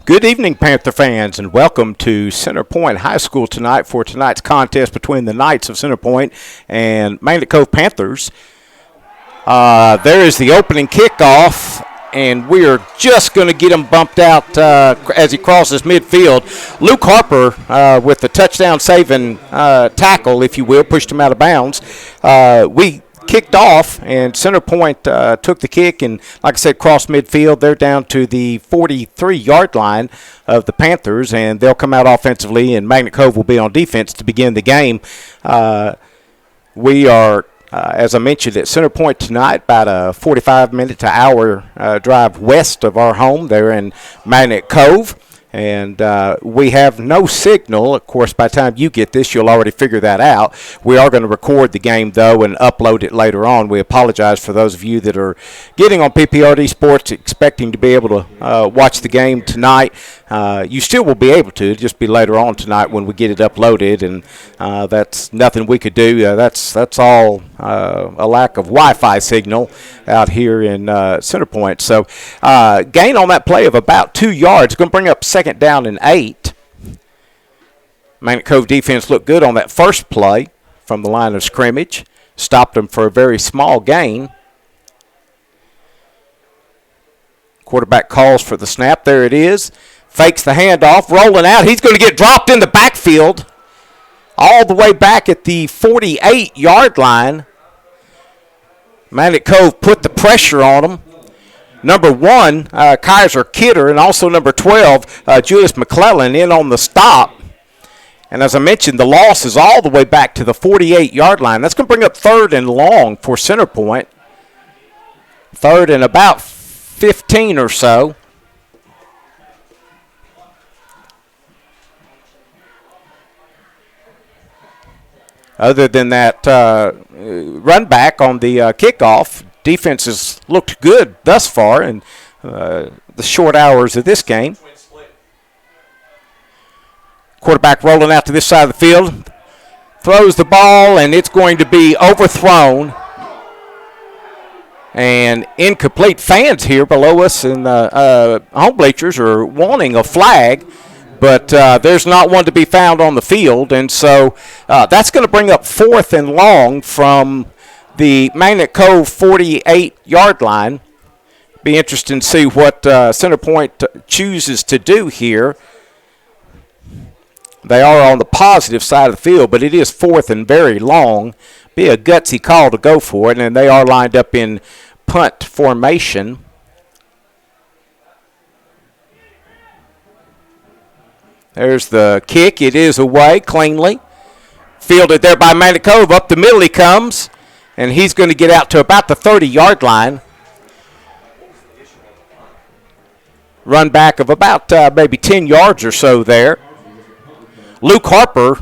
Good evening, Panther fans, and welcome to Centerpoint High School tonight for tonight's contest between the Knights of Centerpoint and Magnet Cove Panthers. There is the opening kickoff, and we are just going to get him bumped out as he crosses midfield. Luke Harper with the touchdown-saving tackle, if you will, pushed him out of bounds. We kicked off, and Centerpoint took the kick and, like I said, crossed midfield. They're down to the 43-yard line of the Panthers, and they'll come out offensively, and Magnet Cove will be on defense to begin the game. We are, as I mentioned, at Centerpoint tonight, about a 45-minute to hour drive west of our home there in Magnet Cove. And we have no signal. Of course, by the time you get this, you'll already figure that out. We are going to record the game, though, and upload it later on. We apologize for those of you that are getting on PPRD Sports expecting to be able to watch the game tonight. You still will be able to, just be later on tonight when we get it uploaded, and that's nothing we could do. That's all a lack of Wi-Fi signal out here in Centerpoint. So gain on that play of about 2 yards. Going to bring up second down and 8. Magnet Cove defense looked good on that first play from the line of scrimmage. Stopped them for a very small gain. Quarterback calls for the snap. There it is. Fakes the handoff, rolling out. He's going to get dropped in the backfield all the way back at the 48-yard line. Magnet Cove put the pressure on him. Number 1, Kaiser Kidder, and also number 12, Julius McClellan in on the stop. And as I mentioned, the loss is all the way back to the 48-yard line. That's going to bring up third and long for Centerpoint. Third and about 15 or so. Other than that run back on the kickoff, defense has looked good thus far in the short hours of this game. Quarterback rolling out to this side of the field. Throws the ball, and it's going to be overthrown. And incomplete. Fans here below us in the home bleachers are wanting a flag, but there's not one to be found on the field. And so that's going to bring up fourth and long from the Magnet Cove 48-yard line. Be interesting to see what Centerpoint chooses to do here. They are on the positive side of the field, but it is fourth and very long. Be a gutsy call to go for it, and they are lined up in punt formation. There's the kick. It is away cleanly. Fielded there by Magnet Cove. Up the middle he comes, and he's going to get out to about the 30-yard line. Run back of about maybe 10 yards or so there. Luke Harper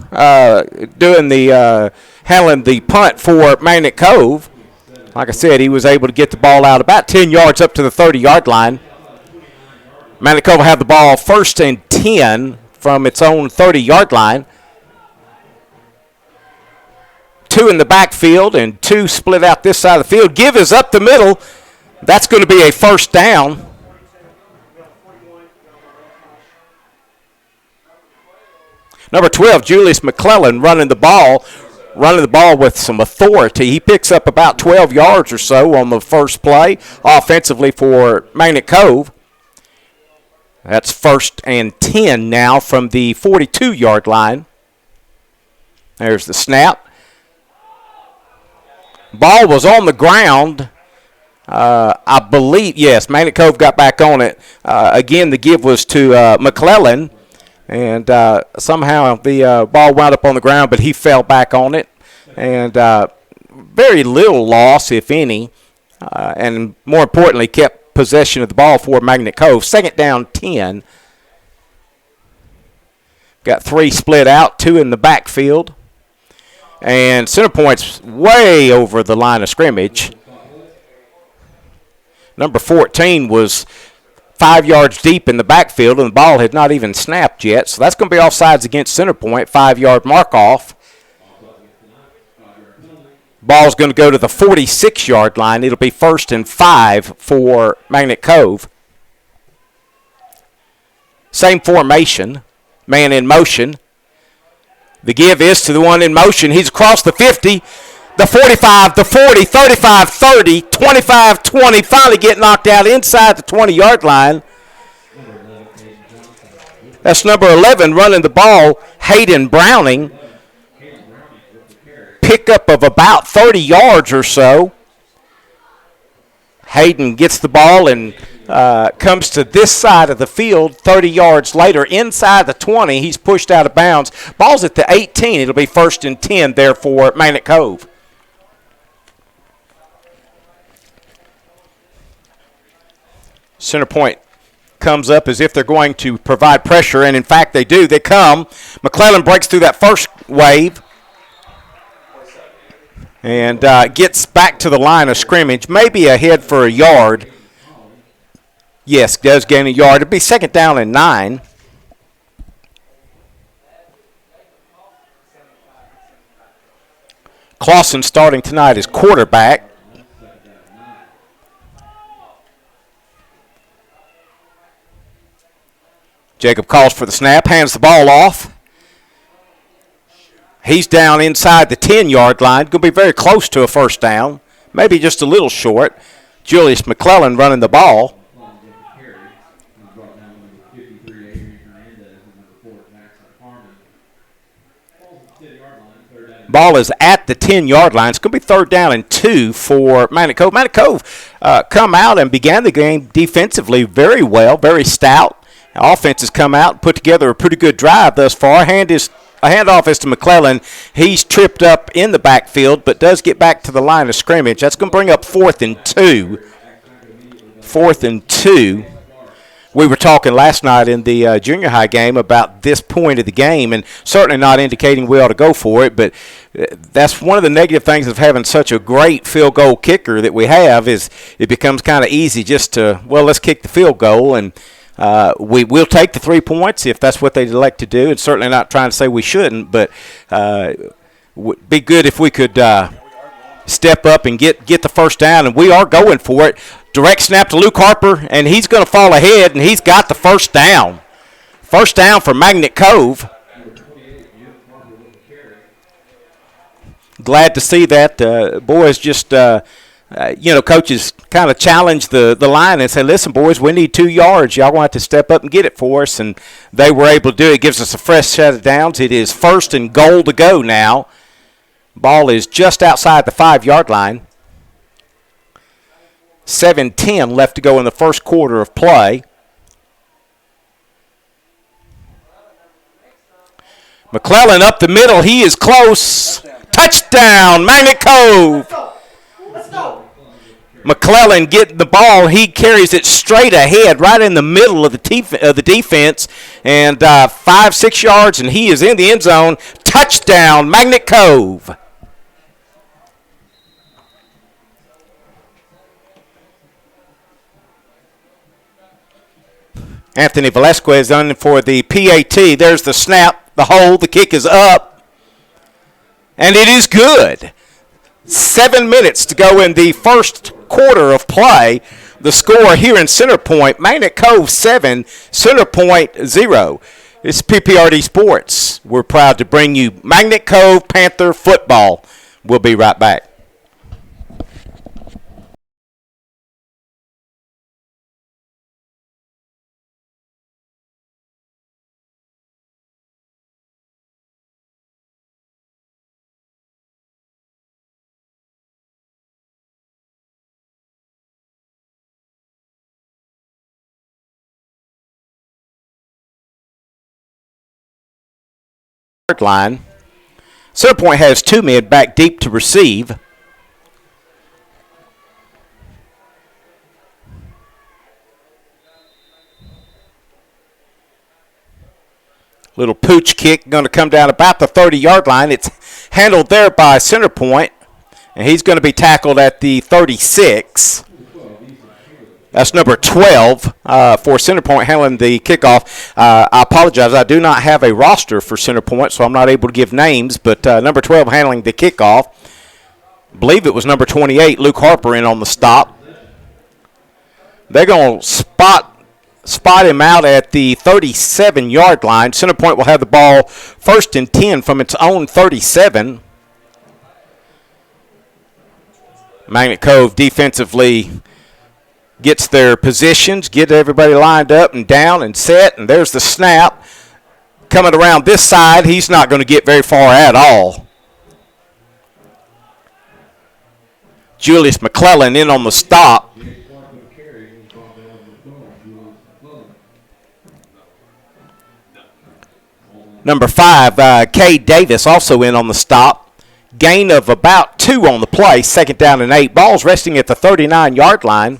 doing the handling the punt for Magnet Cove. Like I said, he was able to get the ball out about 10 yards up to the 30-yard line. Magnet Cove will have the ball first and 10 from its own 30-yard line. 2 in the backfield and 2 split out this side of the field. Give is up the middle. That's going to be a first down. Number 12, Julius McClellan running the ball with some authority. He picks up about 12 yards or so on the first play offensively for Magnet Cove. That's first and 10 now from the 42-yard line. There's the snap. Ball was on the ground. I believe, yes, Magnet Cove got back on it. Again, the give was to McClellan. And somehow the ball wound up on the ground, but he fell back on it. And very little loss, if any, and more importantly, kept possession of the ball for Magnet Cove. Second down, 10. Got 3 split out, 2 in the backfield. And Centerpoint's way over the line of scrimmage. Number 14 was 5 yards deep in the backfield, and the ball had not even snapped yet. So that's going to be offsides against Centerpoint, 5-yard mark-off. Ball's going to go to the 46-yard line. It'll be first and 5 for Magnet Cove. Same formation, man in motion. The give is to the one in motion. He's across the 50, the 45, the 40, 35, 30, 25, 20. Finally get knocked out inside the 20-yard line. That's number 11 running the ball, Hayden Browning. Pickup of about 30 yards or so. Hayden gets the ball and comes to this side of the field 30 yards later. Inside the 20, he's pushed out of bounds. Ball's at the 18. It'll be 1st and 10 there for Magnet Cove. Centerpoint comes up as if they're going to provide pressure, and in fact they do. They come. McClellan breaks through that first wave and gets back to the line of scrimmage, maybe ahead for a yard. Yes, does gain a yard. It'll be 2nd down and 9. Clausen starting tonight as quarterback. Jacob calls for the snap, hands the ball off. He's down inside the 10-yard line. Going to be very close to a 1st down, maybe just a little short. Julius McClellan running the ball. Ball is at the 10-yard line. It's going to be 3rd down and 2 for Magnet Cove. Magnet Cove come out and began the game defensively very well, very stout. Offense has come out and put together a pretty good drive thus far. Handoff is to McClellan. He's tripped up in the backfield, but does get back to the line of scrimmage. That's going to bring up 4th and 2. 4th and 2. We were talking last night in the junior high game about this point of the game, and certainly not indicating we ought to go for it, but that's one of the negative things of having such a great field goal kicker that we have is it becomes kind of easy just to, well, let's kick the field goal, and we will take the 3 points if that's what they'd elect to do, and certainly not trying to say we shouldn't, but would be good if we could step up and get the 1st down, and we are going for it. Direct snap to Luke Harper, and he's going to fall ahead, and he's got the 1st down. 1st down for Magnet Cove. Glad to see that. Boys just, coaches kind of challenge the line and say, listen, boys, we need 2 yards. Y'all going to have to step up and get it for us, and they were able to do it. It gives us a fresh set of downs. It is 1st and goal to go now. Ball is just outside the 5-yard line. 7:10 left to go in the first quarter of play. McClellan up the middle. He is close. Touchdown, Magnet Cove. Let's go. McClellan getting the ball. He carries it straight ahead, right in the middle of the defense, and 5-6 yards, and he is in the end zone. Touchdown, Magnet Cove. Anthony Velasquez on for the PAT. There's the snap, the hold, the kick is up, and it is good. 7 minutes to go in the first quarter of play. The score here in Centerpoint, Magnet Cove 7, Centerpoint 0. It's PPRD Sports. We're proud to bring you Magnet Cove Panther football. We'll be right back. Line. Centerpoint has 2 men back deep to receive. Little pooch kick going to come down about the 30-yard line. It's handled there by Centerpoint, and he's going to be tackled at the 36. That's number 12 for Centerpoint handling the kickoff. I apologize. I do not have a roster for Centerpoint, so I'm not able to give names. But number 12 handling the kickoff. I believe it was number 28, Luke Harper, in on the stop. They're going to spot spot him out at the 37-yard line. Centerpoint will have the ball 1st and 10 from its own 37. Magnet Cove defensively gets their positions, get everybody lined up and down and set, and there's the snap. Coming around this side, he's not going to get very far at all. Julius McClellan in on the stop. Number 5, Kay Davis, also in on the stop. Gain of about 2 on the play, 2nd down and 8. Ball's resting at the 39-yard line.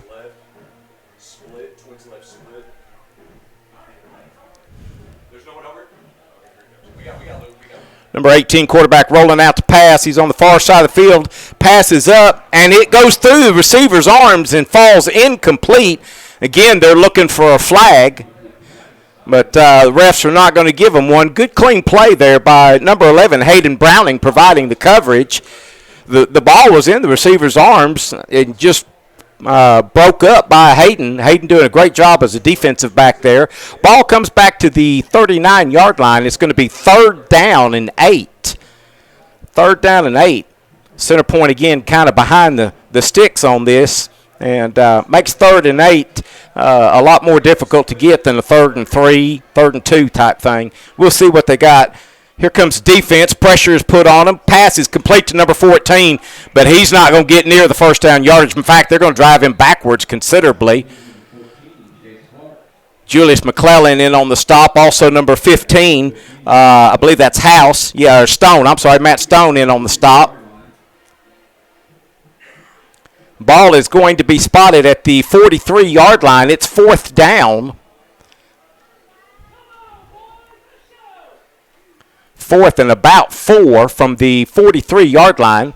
Number 18, quarterback rolling out to pass. He's on the far side of the field. Passes up, and it goes through the receiver's arms and falls incomplete. Again, they're looking for a flag, but the refs are not going to give them one. Good, clean play there by number 11, Hayden Browning, providing the coverage. The ball was in the receiver's arms. It just broke up by Hayden. Hayden doing a great job as a defensive back there. Ball comes back to the 39-yard line. It's going to be 3rd down and 8. 3rd down and 8. Centerpoint again kind of behind the sticks on this, and makes 3rd and 8 a lot more difficult to get than a 3rd and 3, 3rd and 2 type thing. We'll see what they got. Here comes defense. Pressure is put on him. Pass is complete to number 14, but he's not going to get near the 1st down yardage. In fact, they're going to drive him backwards considerably. Julius McClellan in on the stop. Also number 15, I believe that's House. Yeah, or Stone. I'm sorry, Matt Stone in on the stop. Ball is going to be spotted at the 43-yard line. It's 4th down. 4th and about 4 from the 43-yard line.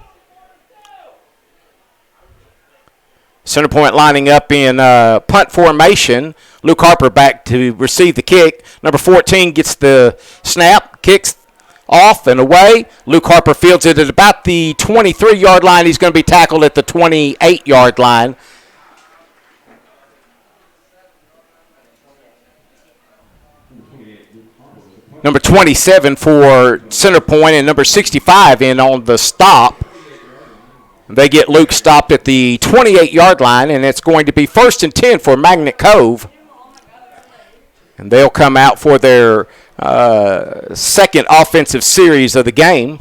Centerpoint lining up in punt formation. Luke Harper back to receive the kick. Number 14 gets the snap, kicks off and away. Luke Harper fields it at about the 23-yard line. He's going to be tackled at the 28-yard line. Number 27 for Centerpoint and number 65 in on the stop. They get Luke stopped at the 28-yard line, and it's going to be 1st and 10 for Magnet Cove. And they'll come out for their second offensive series of the game.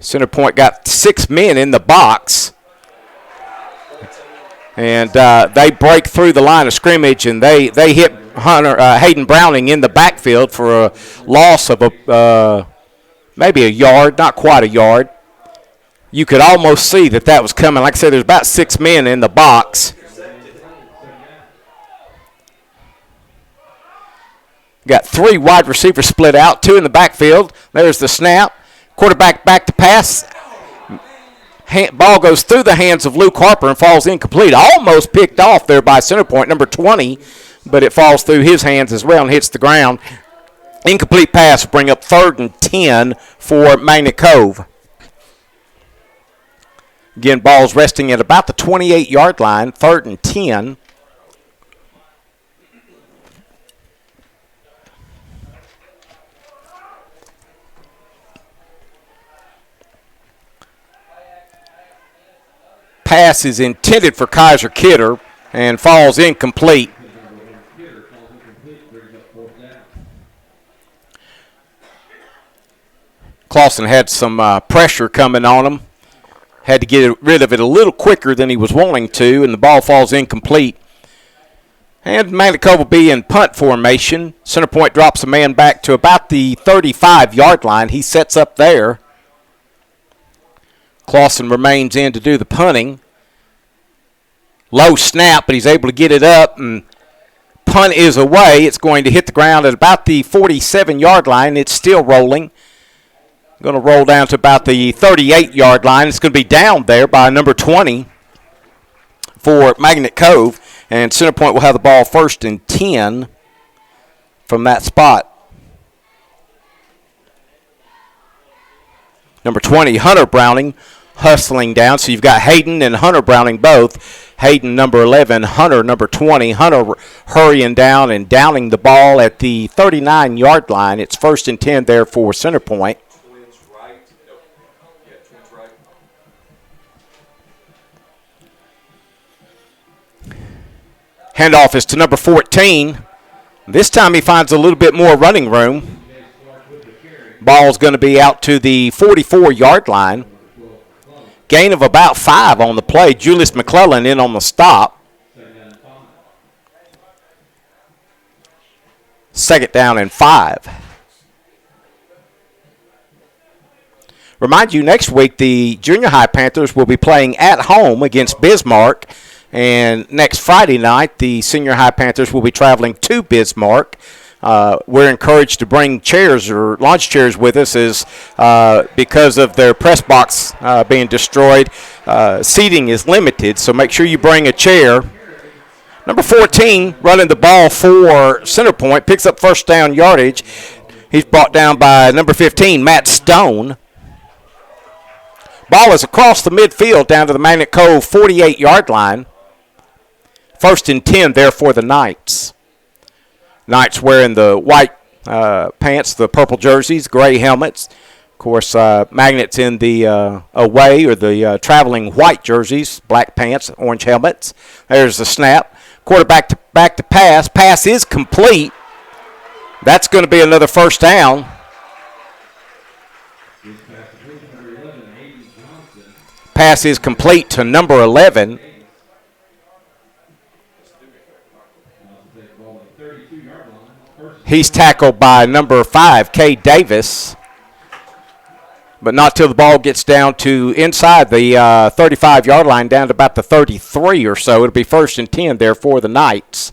Centerpoint got 6 men in the box. And they break through the line of scrimmage, and they hit Hayden Browning in the backfield for a loss of maybe a yard, not quite a yard. You could almost see that was coming. Like I said, there's about 6 men in the box. Got 3 wide receivers split out, 2 in the backfield. There's the snap. Quarterback back to pass. Ball goes through the hands of Luke Harper and falls incomplete. Almost picked off there by Centerpoint, number 20, but it falls through his hands as well and hits the ground. Incomplete pass will bring up 3rd and 10 for Magnet Cove. Again, ball's resting at about the 28-yard line, 3rd and 10. Pass is intended for Kaiser Kidder and falls incomplete. Clausen had some pressure coming on him. Had to get rid of it a little quicker than he was wanting to, and the ball falls incomplete. And Magnet Cove will be in punt formation. Centerpoint drops a man back to about the 35-yard line. He sets up there. Clausen remains in to do the punting. Low snap, but he's able to get it up, and punt is away. It's going to hit the ground at about the 47-yard line. It's still rolling. Going to roll down to about the 38-yard line. It's going to be down there by number 20 for Magnet Cove, and Centerpoint will have the ball 1st and 10 from that spot. Number 20, Hunter Browning, hustling down. So you've got Hayden and Hunter Browning both. Hayden, number 11, Hunter, number 20. Hunter hurrying down and downing the ball at the 39-yard line. It's 1st and 10 there for Centerpoint. Handoff is to number 14. This time he finds a little bit more running room. Ball's going to be out to the 44-yard line. Gain of about 5 on the play. Julius McClellan in on the stop. 2nd down and 5. Remind you, next week the junior high Panthers will be playing at home against Bismarck. And next Friday night, the senior high Panthers will be traveling to Bismarck. We're encouraged to bring chairs or launch chairs with us because of their press box being destroyed. Seating is limited, so make sure you bring a chair. Number 14 running the ball for Centerpoint, picks up 1st down yardage. He's brought down by number 15, Matt Stone. Ball is across the midfield down to the Magnet Cove 48-yard line. 1st and 10 there for the Knights. Knights wearing the white pants, the purple jerseys, gray helmets. Of course, Magnets in the away or the traveling white jerseys, black pants, orange helmets. There's the snap. Quarterback back to pass. Pass is complete. That's going to be another 1st down. Pass is complete to number 11. He's tackled by number 5, Cade Davis. But not till the ball gets down to inside the 35-yard line, down to about the 33 or so. It'll be 1st and 10 there for the Knights.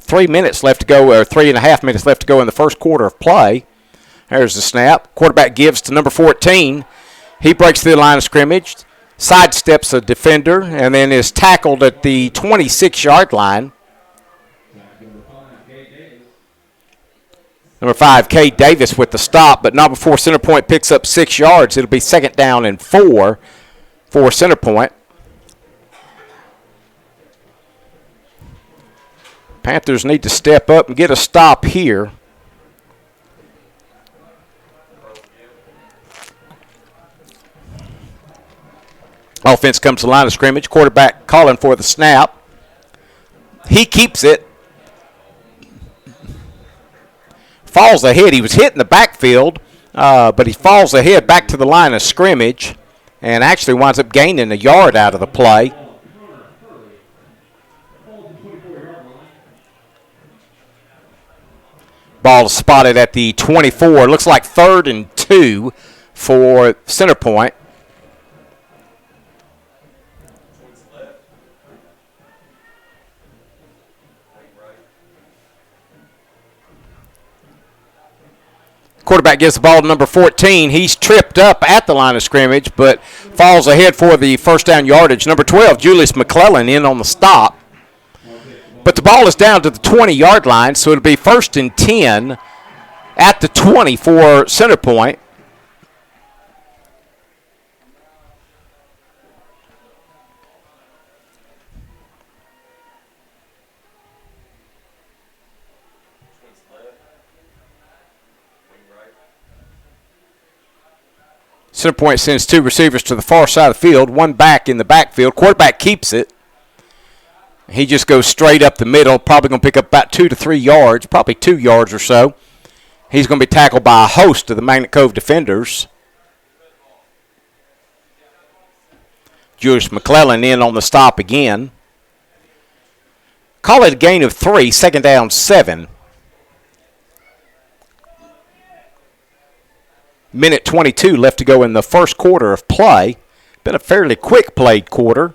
3 minutes left to go, or 3.5 minutes left to go in the first quarter of play. There's the snap. Quarterback gives to number 14. He breaks through the line of scrimmage, sidesteps a defender, and then is tackled at the 26-yard line. Number 5, Cade Davis with the stop, but not before Centerpoint picks up 6 yards. It'll be 2nd down and 4 for Centerpoint. Panthers need to step up and get a stop here. Offense comes to the line of scrimmage. Quarterback calling for the snap. He keeps it. Falls ahead. He was hit in the backfield, but he falls ahead back to the line of scrimmage and actually winds up gaining a yard out of the play. Ball spotted at the 24. Looks like 3rd and 2 for Centerpoint. Quarterback gives the ball to number 14. He's tripped up at the line of scrimmage, but falls ahead for the 1st down yardage. Number 12, Julius McClellan in on the stop. But the ball is down to the 20-yard line, so it'll be 1st and 10 at the 20 for Centerpoint. Centerpoint sends 2 receivers to the far side of the field, 1 back in the backfield. Quarterback keeps it. He just goes straight up the middle, probably going to pick up about 2 to 3 yards, probably 2 yards or so. He's going to be tackled by a host of the Magnet Cove defenders. Julius McClellan in on the stop again. Call it a gain of 3, 2nd down 7. Minute 22 left to go in the first quarter of play. Been a fairly quick played quarter.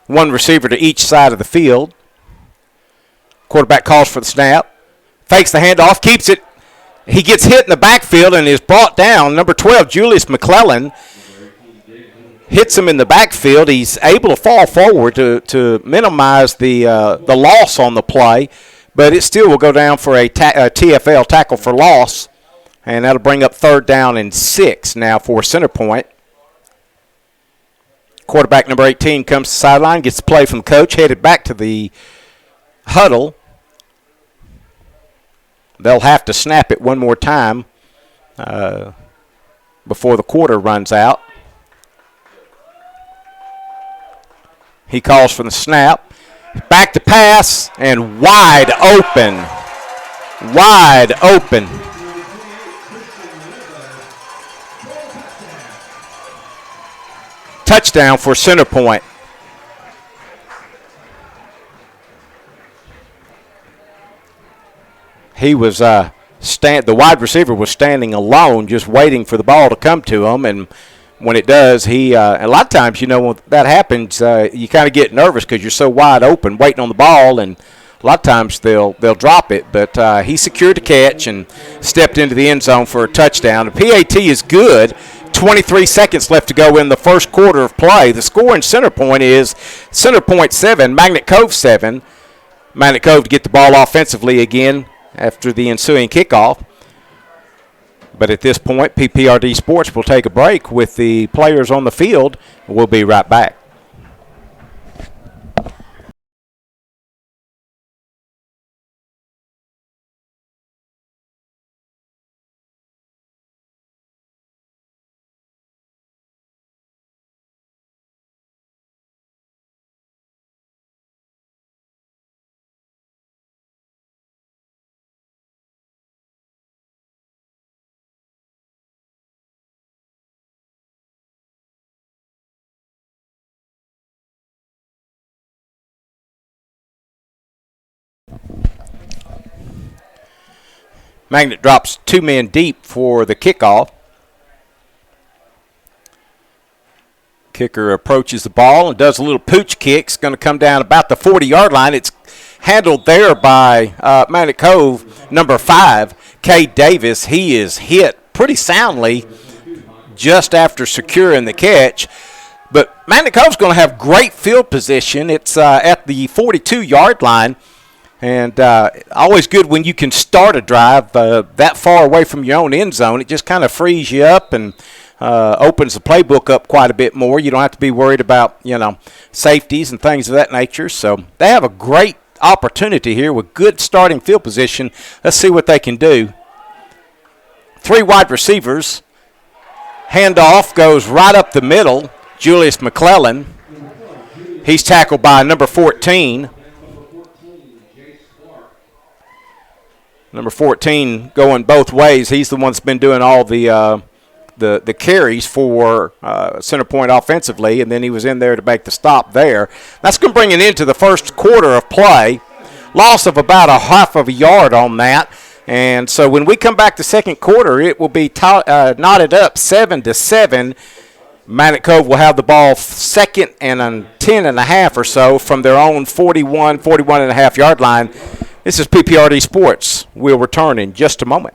1 receiver to each side of the field. Quarterback calls for the snap. Fakes the handoff, keeps it. He gets hit in the backfield and is brought down. Number 12, Julius McClellan, hits him in the backfield. He's able to fall forward to minimize the loss on the play. but it still will go down for a TFL, tackle for loss, and that'll bring up 3rd down and 6 now for Centerpoint. Quarterback number 18 comes to the sideline, gets the play from the coach, headed back to the huddle. They'll have to snap it one more time before the quarter runs out. He calls for the snap. Back to pass, and wide open. Wide open. Touchdown for Centerpoint. He was the wide receiver was standing alone, just waiting for the ball to come to him, and when it does, a lot of times, when that happens, you kind of get nervous because you're so wide open, waiting on the ball, and a lot of times they'll drop it. But he secured the catch and stepped into the end zone for a touchdown. The PAT is good. 23 seconds left to go in the first quarter of play. The score in Centerpoint is Centerpoint 7, Magnet Cove 7. Magnet Cove to get the ball offensively again after the ensuing kickoff. But at this point, PPRD Sports will take a break with the players on the field. We'll be right back. Magnet drops 2 men deep for the kickoff. Kicker approaches the ball and does a little pooch kick. It's going to come down about the 40-yard line. It's handled there by Magnet Cove, number 5, Cade Davis. He is hit pretty soundly just after securing the catch. But Magnet Cove's going to have great field position. It's at the 42-yard line. And always good when you can start a drive that far away from your own end zone. It just kind of frees you up and opens the playbook up quite a bit more. You don't have to be worried about, safeties and things of that nature. So they have a great opportunity here with good starting field position. Let's see what they can do. 3 wide receivers. Handoff goes right up the middle. Julius McClellan. He's tackled by number 14. Number 14 going both ways. He's the one that's been doing all the carries for Centerpoint offensively, and then he was in there to make the stop there. That's going to bring it into the first quarter of play. Loss of about a half of a yard on that. And so when we come back to second quarter, it will be knotted up 7-7. Magnet Cove will have the ball second and 10 and a half or so from their own 41 and a half yard line. This is PPRD Sports. We'll return in just a moment.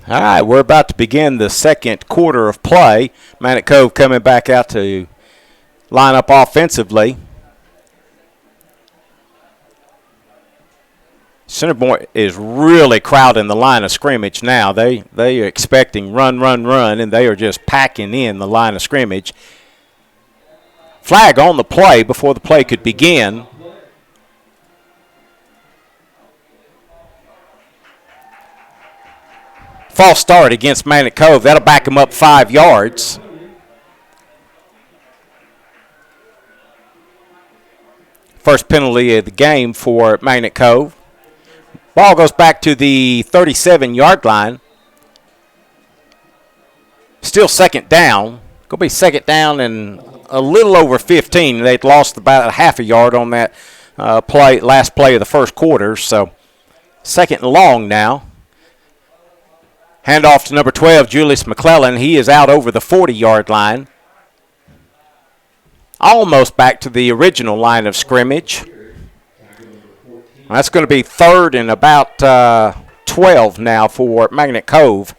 All right, we're about to begin the second quarter of play. Magnet Cove coming back out to line up offensively. Centerpoint is really crowding the line of scrimmage now. They are expecting run, and they are just packing in the line of scrimmage. Flag on the play before the play could begin. False start against Magnet Cove. That'll back them up 5 yards. First penalty of the game for Magnet Cove. Ball goes back to the 37-yard line. Still second down. Going to be second down and a little over 15. They'd lost about a half a yard on that last play of the first quarter. So second and long now. Handoff to number 12, Julius McClellan. He is out over the 40-yard line. Almost back to the original line of scrimmage. That's going to be third and about 12 now for Magnet Cove.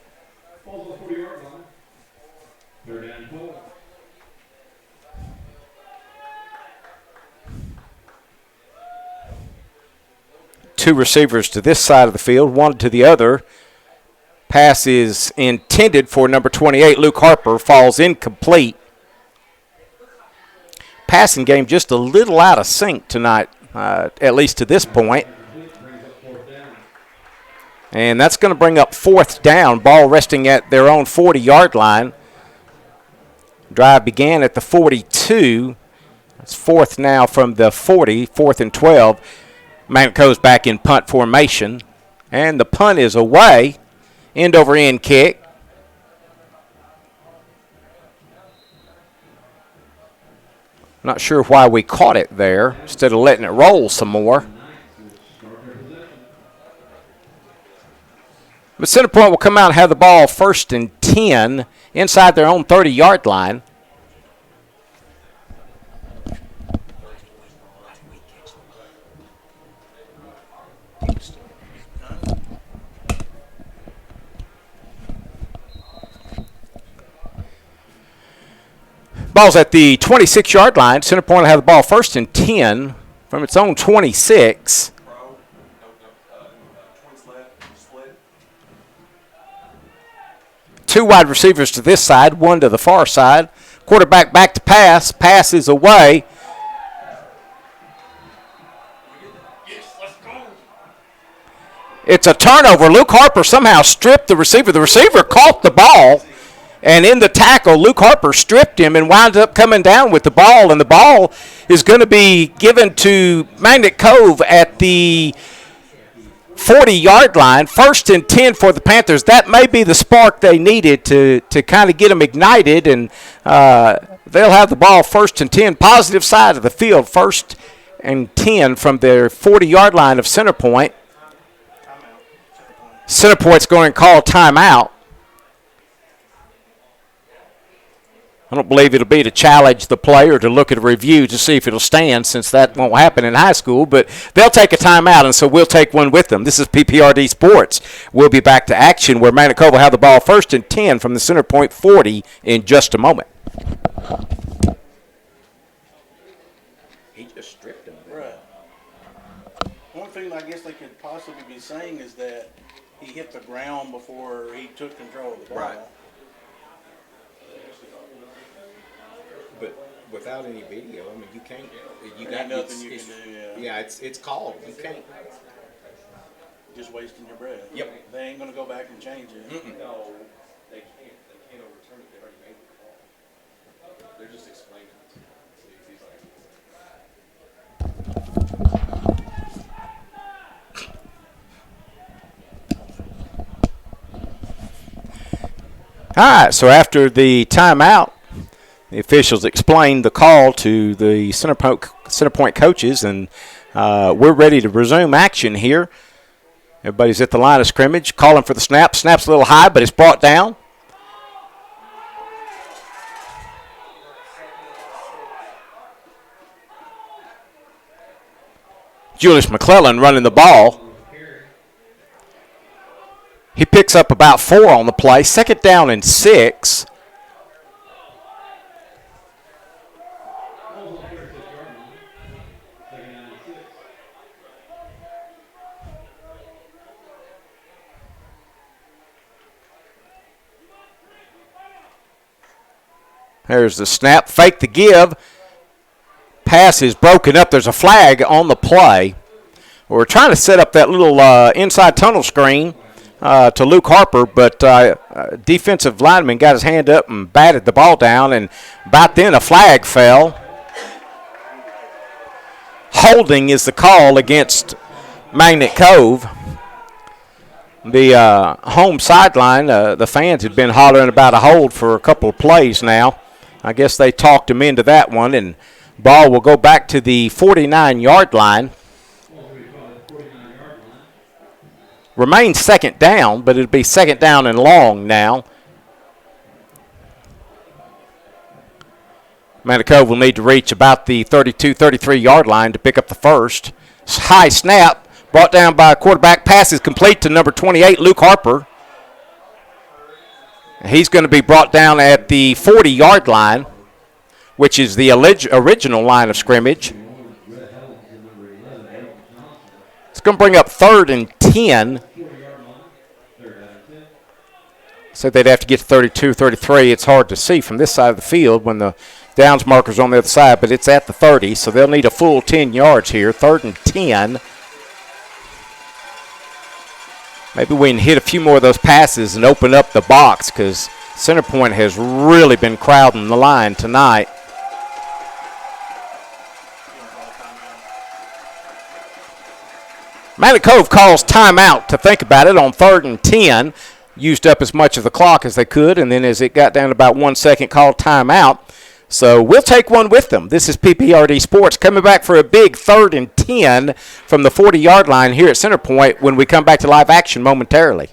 Two receivers to this side of the field, one to the other. Pass is intended for number 28, Luke Harper, falls incomplete. Passing game just a little out of sync tonight, at least to this point. And that's going to bring up fourth down, ball resting at their own 40-yard line. Drive began at the 42. It's fourth now from the 40, fourth and 12. Magnet Cove's back in punt formation. And the punt is away. End over end kick. Not sure why we caught it there instead of letting it roll some more. But Centerpoint will come out and have the ball first and 10 inside their own 30-yard line. Ball's at the 26-yard line. Centerpoint will have the ball first and 10 from its own 26. Two wide receivers to this side, one to the far side. Quarterback back to pass. Pass is away. It's a turnover. Luke Harper somehow stripped the receiver. The receiver caught the ball. And in the tackle, Luke Harper stripped him and wound up coming down with the ball. And the ball is going to be given to Magnet Cove at the 40-yard line. First and 10 for the Panthers. That may be the spark they needed to kind of get them ignited. And they'll have the ball first and 10. Positive side of the field. First and 10 from their 40-yard line of Centerpoint. Centerpoint's going to call timeout. I don't believe it'll be to challenge the play or to look at a review to see if it'll stand, since that won't happen in high school. But they'll take a timeout, and so we'll take one with them. This is PPRD Sports. We'll be back to action where Magnet Cove will have the ball first and 10 from the Centerpoint 40 in just a moment. He just stripped him. Right. One thing I guess they could possibly be saying is that he hit the ground before he took control of the ball. Right. But without any video, I mean, you can't. You got nothing you can do. Yeah, it's called. You can't. Just wasting your breath. Yep. They ain't gonna go back and change it. Mm-mm. No, they can't. They can't overturn it. They already made the call. They're just explaining it. All right. So after the timeout, the officials explained the call to the Centerpoint coaches, and we're ready to resume action here. Everybody's at the line of scrimmage, calling for the snap. Snap's a little high, but it's brought down. Julius McClellan running the ball. He picks up about 4 on the play. Second down and 6. There's the snap, fake the give. Pass is broken up. There's a flag on the play. We're trying to set up that little inside tunnel screen to Luke Harper, but defensive lineman got his hand up and batted the ball down, and about then a flag fell. holding is the call against Magnet Cove. The home sideline, the fans had been hollering about a hold for a couple of plays now. I guess they talked him into that one, and ball will go back to the 49-yard line. Remains second down, but it'll be second down and long now. Magnet Cove will need to reach about the 32, 33-yard line to pick up the first. High snap, brought down by a quarterback. Pass is complete to number 28, Luke Harper. He's going to be brought down at the 40-yard line, which is the original line of scrimmage. It's going to bring up 3rd and 10. So they'd have to get to 32, 33. It's hard to see from this side of the field when the downs marker's on the other side, but it's at the 30, so they'll need a full 10 yards here. 3rd and 10. Maybe we can hit a few more of those passes and open up the box because Centerpoint has really been crowding the line tonight. Magnet Cove calls timeout to think about it on 3rd and 10. Used up as much of the clock as they could, and then as it got down to about 1 second, called timeout. So we'll take one with them. This is PPRD Sports coming back for a big 3rd and 10 from the 40-yard line here at Centerpoint when we come back to live action momentarily.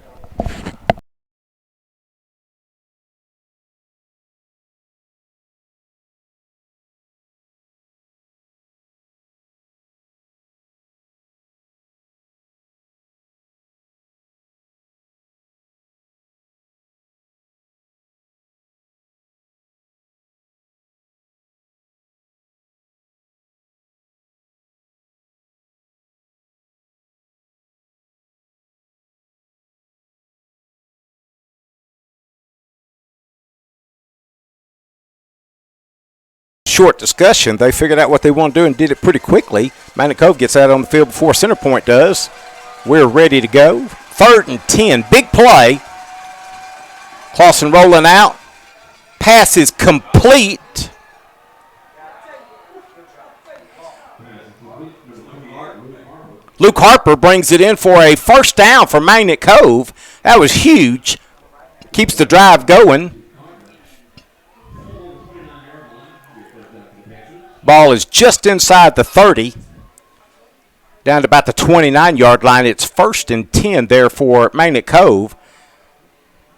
Short discussion. They figured out what they want to do and did it pretty quickly. Magnet Cove gets out on the field before Centerpoint does. We're ready to go. 3rd and 10. Big play. Clausen rolling out. Pass is complete. Luke Harper brings it in for a first down for Magnet Cove. That was huge. Keeps the drive going. Ball is just inside the 30, down to about the 29-yard line. It's 1st and 10 there for Magnet Cove.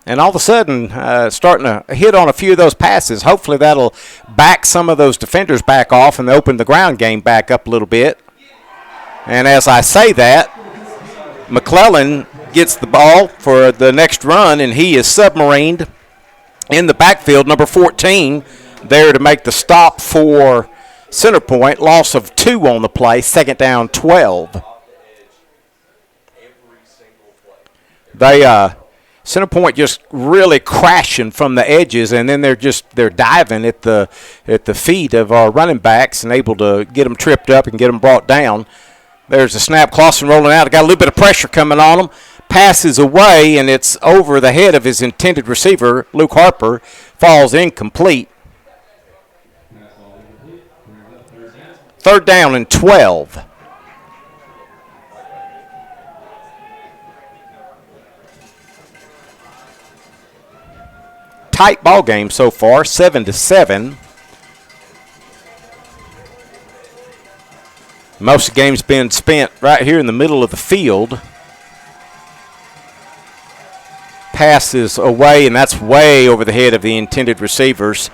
And all of a sudden, starting to hit on a few of those passes. Hopefully that'll back some of those defenders back off and open the ground game back up a little bit. And as I say that, McClellan gets the ball for the next run, and he is submarined in the backfield, number 14, there to make the stop for Centerpoint. Loss of 2 on the play, second down 12. Centerpoint just really crashing from the edges, and then they're diving at the feet of our running backs and able to get them tripped up and get them brought down. There's a snap. Clausen rolling out. Got a little bit of pressure coming on him. Passes away, and it's over the head of his intended receiver, Luke Harper. Falls incomplete. 3rd down and 12. Tight ball game so far, 7-7. Most of the game's been spent right here in the middle of the field. Passes away, and that's way over the head of the intended receivers.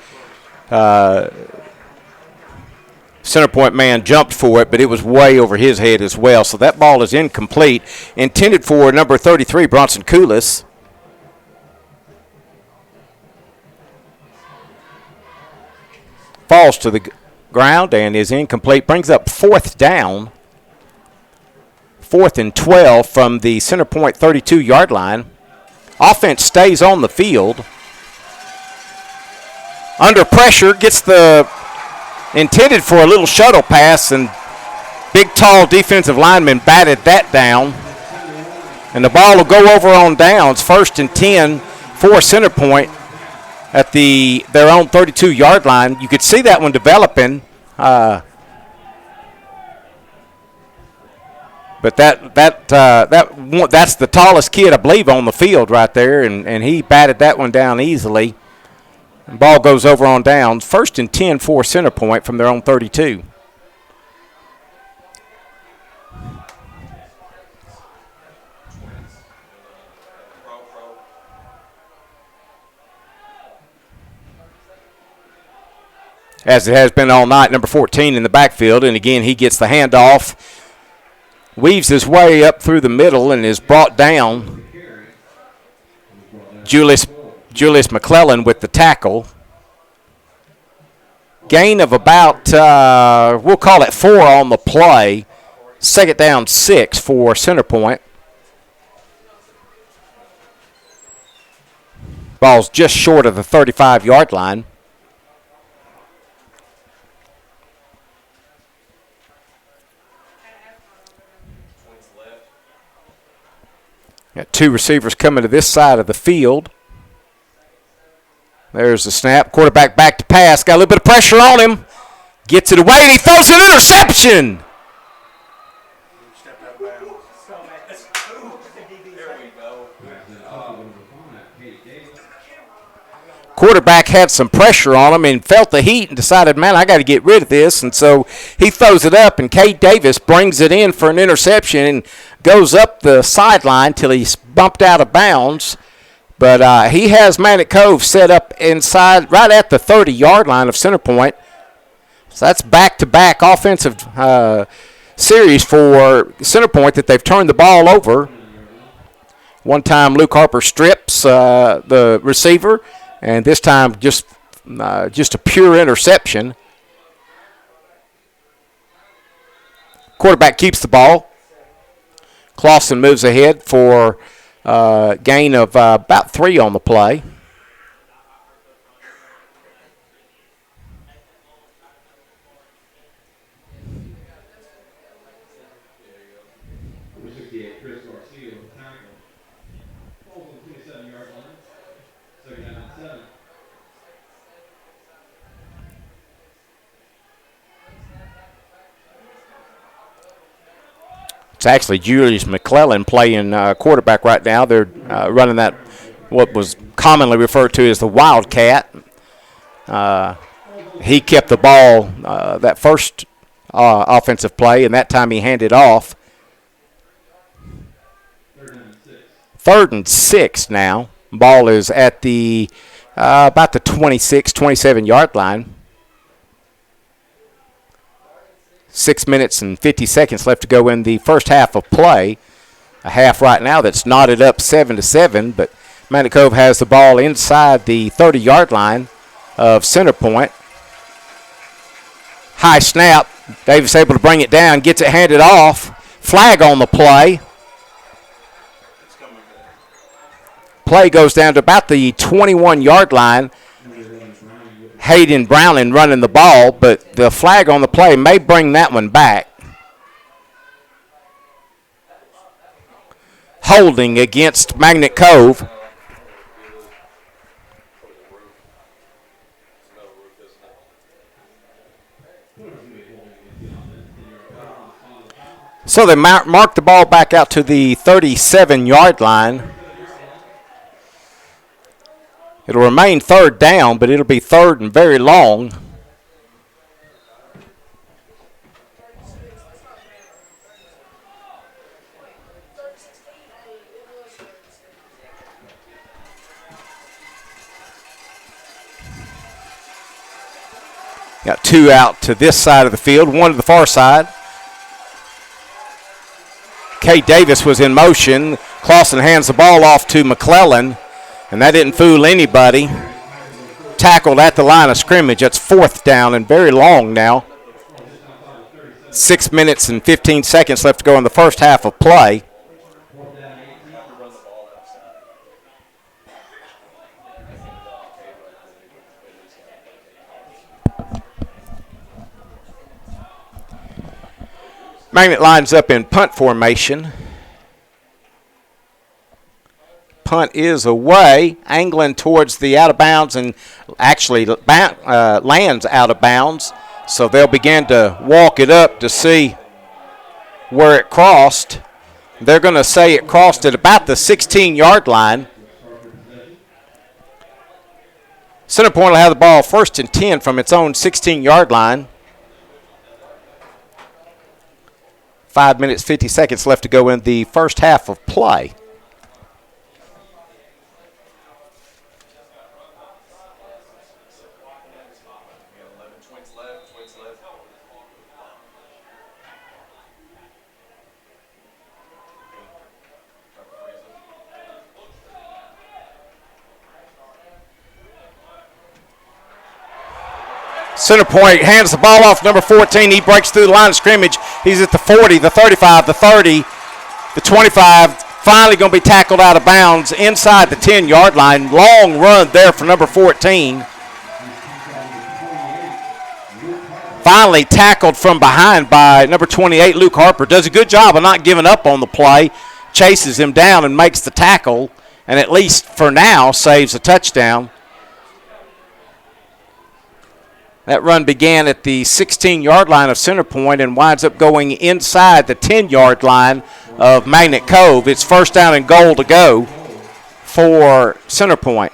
Centerpoint man jumped for it, but it was way over his head as well. So that ball is incomplete. Intended for number 33, Bronson Koulis. Falls to the ground and is incomplete. Brings up 4th down. 4th and 12 from the Centerpoint 32-yard line. Offense stays on the field. Under pressure, gets the intended for a little shuttle pass, and big, tall defensive lineman batted that down. And the ball will go over on downs, 1st and 10 for Centerpoint at their own 32-yard line. You could see that one developing. But that's the tallest kid, I believe, on the field right there, and he batted that one down easily. And ball goes over on downs. 1st and 10 for Centerpoint from their own 32. As it has been all night, number 14 in the backfield, and again he gets the handoff, weaves his way up through the middle, and is brought down. Julius McClellan with the tackle. Gain of about, we'll call it 4 on the play. 2nd down 6 for Centerpoint. Ball's just short of the 35-yard line. Got 2 receivers coming to this side of the field. There's the snap. Quarterback back to pass. Got a little bit of pressure on him. Gets it away, and he throws an interception. Quarterback had some pressure on him and felt the heat and decided, man, I got to get rid of this. And so he throws it up, and Cade Davis brings it in for an interception and goes up the sideline till he's bumped out of bounds. But he has Manic Cove set up inside right at the 30-yard line of Centerpoint. So that's back-to-back offensive series for Centerpoint that they've turned the ball over. One time Luke Harper strips the receiver, and this time just a pure interception. Quarterback keeps the ball. Clausen moves ahead for gain of about 3 on the play. It's actually Julius McClellan playing quarterback right now. They're running that, what was commonly referred to as the Wildcat. He kept the ball that first offensive play, and that time he handed off. 3rd and 6 now. Ball is at the about the 26, 27-yard line. 6 minutes and 50 seconds left to go in the first half of play. A half right now that's knotted up 7-7, but Manic Cove has the ball inside the 30-yard line of Centerpoint. High snap. Davis able to bring it down, gets it handed off. Flag on the play. Play goes down to about the 21-yard line. Hayden Browning running the ball, but the flag on the play may bring that one back. Holding against Magnet Cove. So they mark the ball back out to the 37-yard line. It'll remain 3rd down, but it'll be 3rd and very long. Got 2 out to this side of the field, 1 to the far side. Cade Davis was in motion. Clausen hands the ball off to McClellan. And that didn't fool anybody. Tackled at the line of scrimmage. That's 4th down and very long now. 6 minutes and 15 seconds left to go in the first half of play. Magnet lines up in punt formation. Punt is away, angling towards the out of bounds, and actually lands out of bounds. So they'll begin to walk it up to see where it crossed. They're going to say it crossed at about the 16-yard line. Centerpoint will have the ball 1st and 10 from its own 16-yard line. 5 minutes, 50 seconds left to go in the first half of play. Centerpoint hands the ball off number 14. He breaks through the line of scrimmage. He's at the 40, the 35, the 30, the 25. Finally going to be tackled out of bounds inside the 10-yard line. Long run there for number 14. Finally tackled from behind by number 28, Luke Harper. Does a good job of not giving up on the play. Chases him down and makes the tackle, and at least for now saves a touchdown. That run began at the 16-yard line of Centerpoint and winds up going inside the 10-yard line of Magnet Cove. It's 1st down and goal to go for Centerpoint.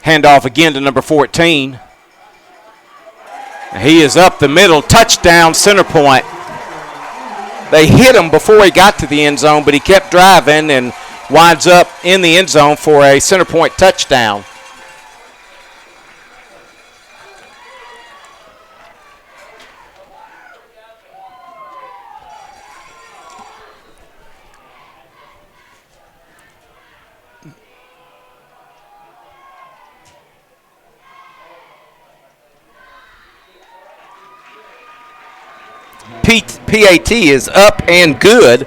Handoff again to number 14. He is up the middle. Touchdown, Centerpoint. They hit him before he got to the end zone, but he kept driving and winds up in the end zone for a Centerpoint touchdown. PAT is up and good.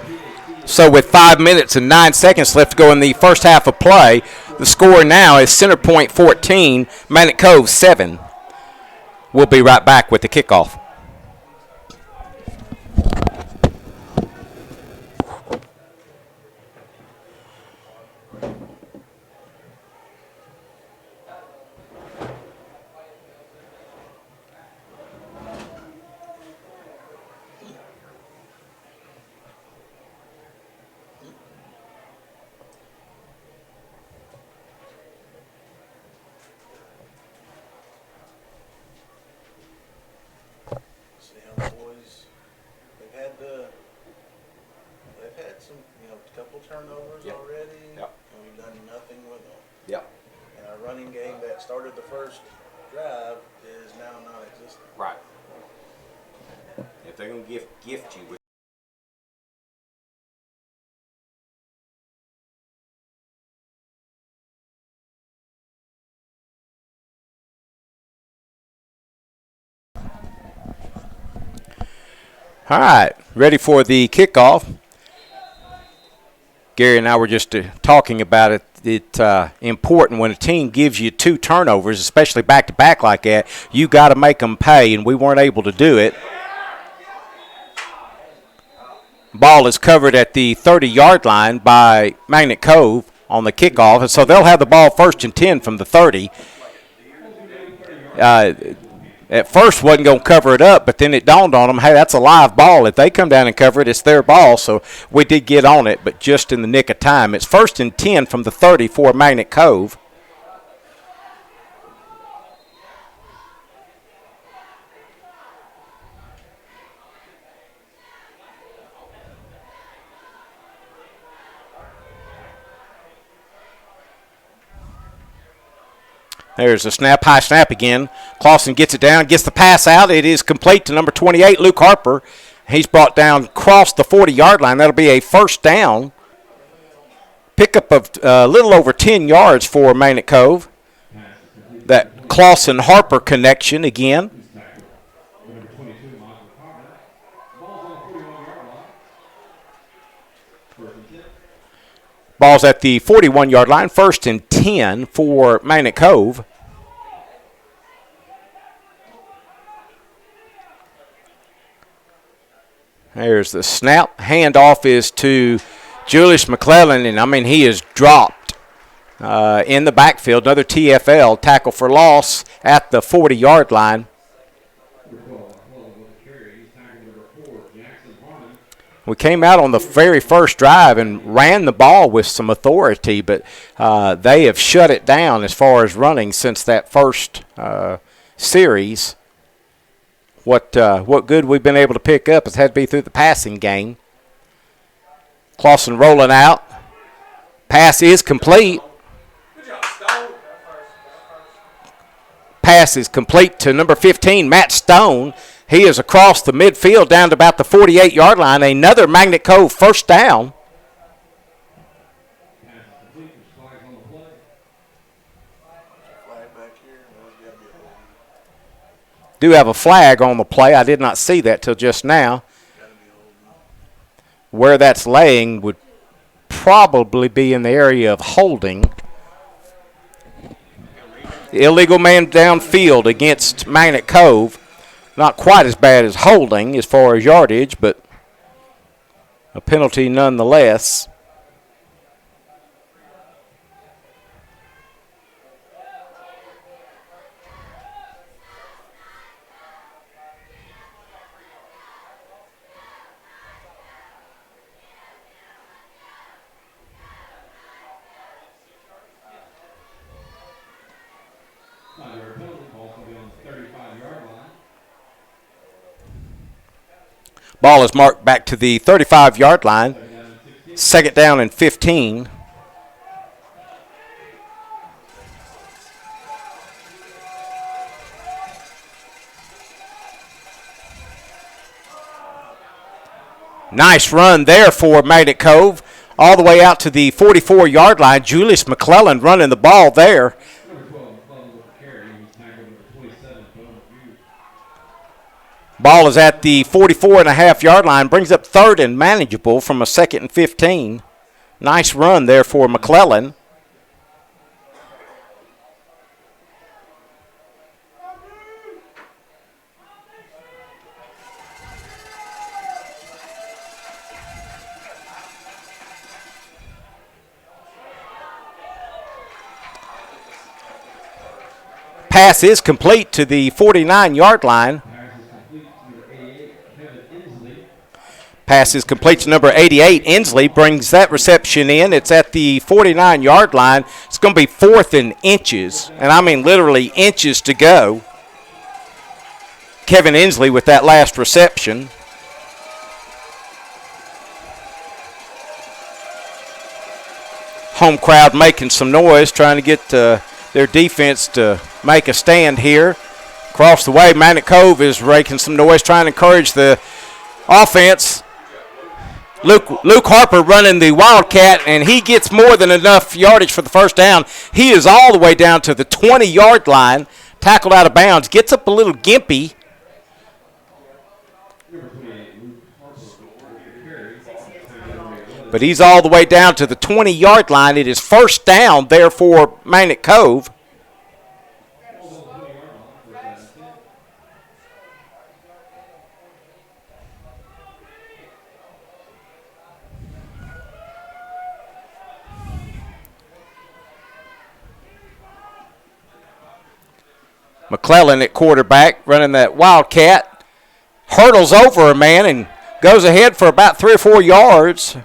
So with 5 minutes and 9 seconds left to go in the first half of play, the score now is Centerpoint 14, Magnet Cove 7. We'll be right back with the kickoff. Turnovers already, and we've done nothing with them. Yep. And our running game that started the first drive is now non-existent. Right. If they're going to gift you with all right, ready for the kickoff. Gary and I were just talking about it. It's important when a team gives you 2 turnovers, especially back-to-back like that, you got to make them pay, and we weren't able to do it. Ball is covered at the 30-yard line by Magnet Cove on the kickoff, and so they'll have the ball 1st and 10 from the 30. At first wasn't going to cover it up, but then it dawned on them, hey, that's a live ball. If they come down and cover it, it's their ball. So we did get on it, but just in the nick of time. It's 1st and 10 from the 30 for Magnet Cove. There's a snap, high snap again. Clausen gets it down, gets the pass out. It is complete to number 28, Luke Harper. He's brought down across the 40-yard line. That'll be a 1st down. Pickup of a little over 10 yards for Magnet Cove. That Clausen-Harper connection again. Ball's at the 41-yard line, 1st and 10 for Magnet Cove. There's the snap. Handoff is to Julius McClellan, and I mean he is dropped in the backfield. Another TFL, tackle for loss at the 40-yard line. We came out on the very first drive and ran the ball with some authority, but they have shut it down as far as running since that first series. What good we've been able to pick up has had to be through the passing game. Clausen rolling out. Pass is complete. Pass is complete to number 15, Matt Stone. He is across the midfield down to about the 48-yard line. Another Magnet Cove first down. Do have a flag on the play. I did not see that till just now. Where that's laying would probably be in the area of holding. The illegal man downfield against Magnet Cove. Not quite as bad as holding as far as yardage, but a penalty nonetheless. Ball is marked back to the 35-yard line. Second down and 15. Nice run there for Magnet Cove. All the way out to the 44-yard line. Julius McClellan running the ball there. Ball is at the 44.5-yard line. Brings up third and manageable from a 2nd and 15. Nice run there for McClellan. Pass is complete to the 49-yard line. Pass is complete to number 88. Inslee brings that reception in. It's at the 49-yard line. It's going to be 4th and inches, and I mean literally inches to go. Kevin Inslee with that last reception. Home crowd making some noise, trying to get their defense to make a stand here. Across the way, Magnet Cove is making some noise, trying to encourage the offense. Luke Harper running the Wildcat, and he gets more than enough yardage for the first down. He is all the way down to the 20-yard line, tackled out of bounds, gets up a little gimpy. But he's all the way down to the 20-yard line. It is first down there for Magnet Cove. McClellan at quarterback, running that Wildcat. Hurdles over a man and goes ahead for about 3 or 4 yards.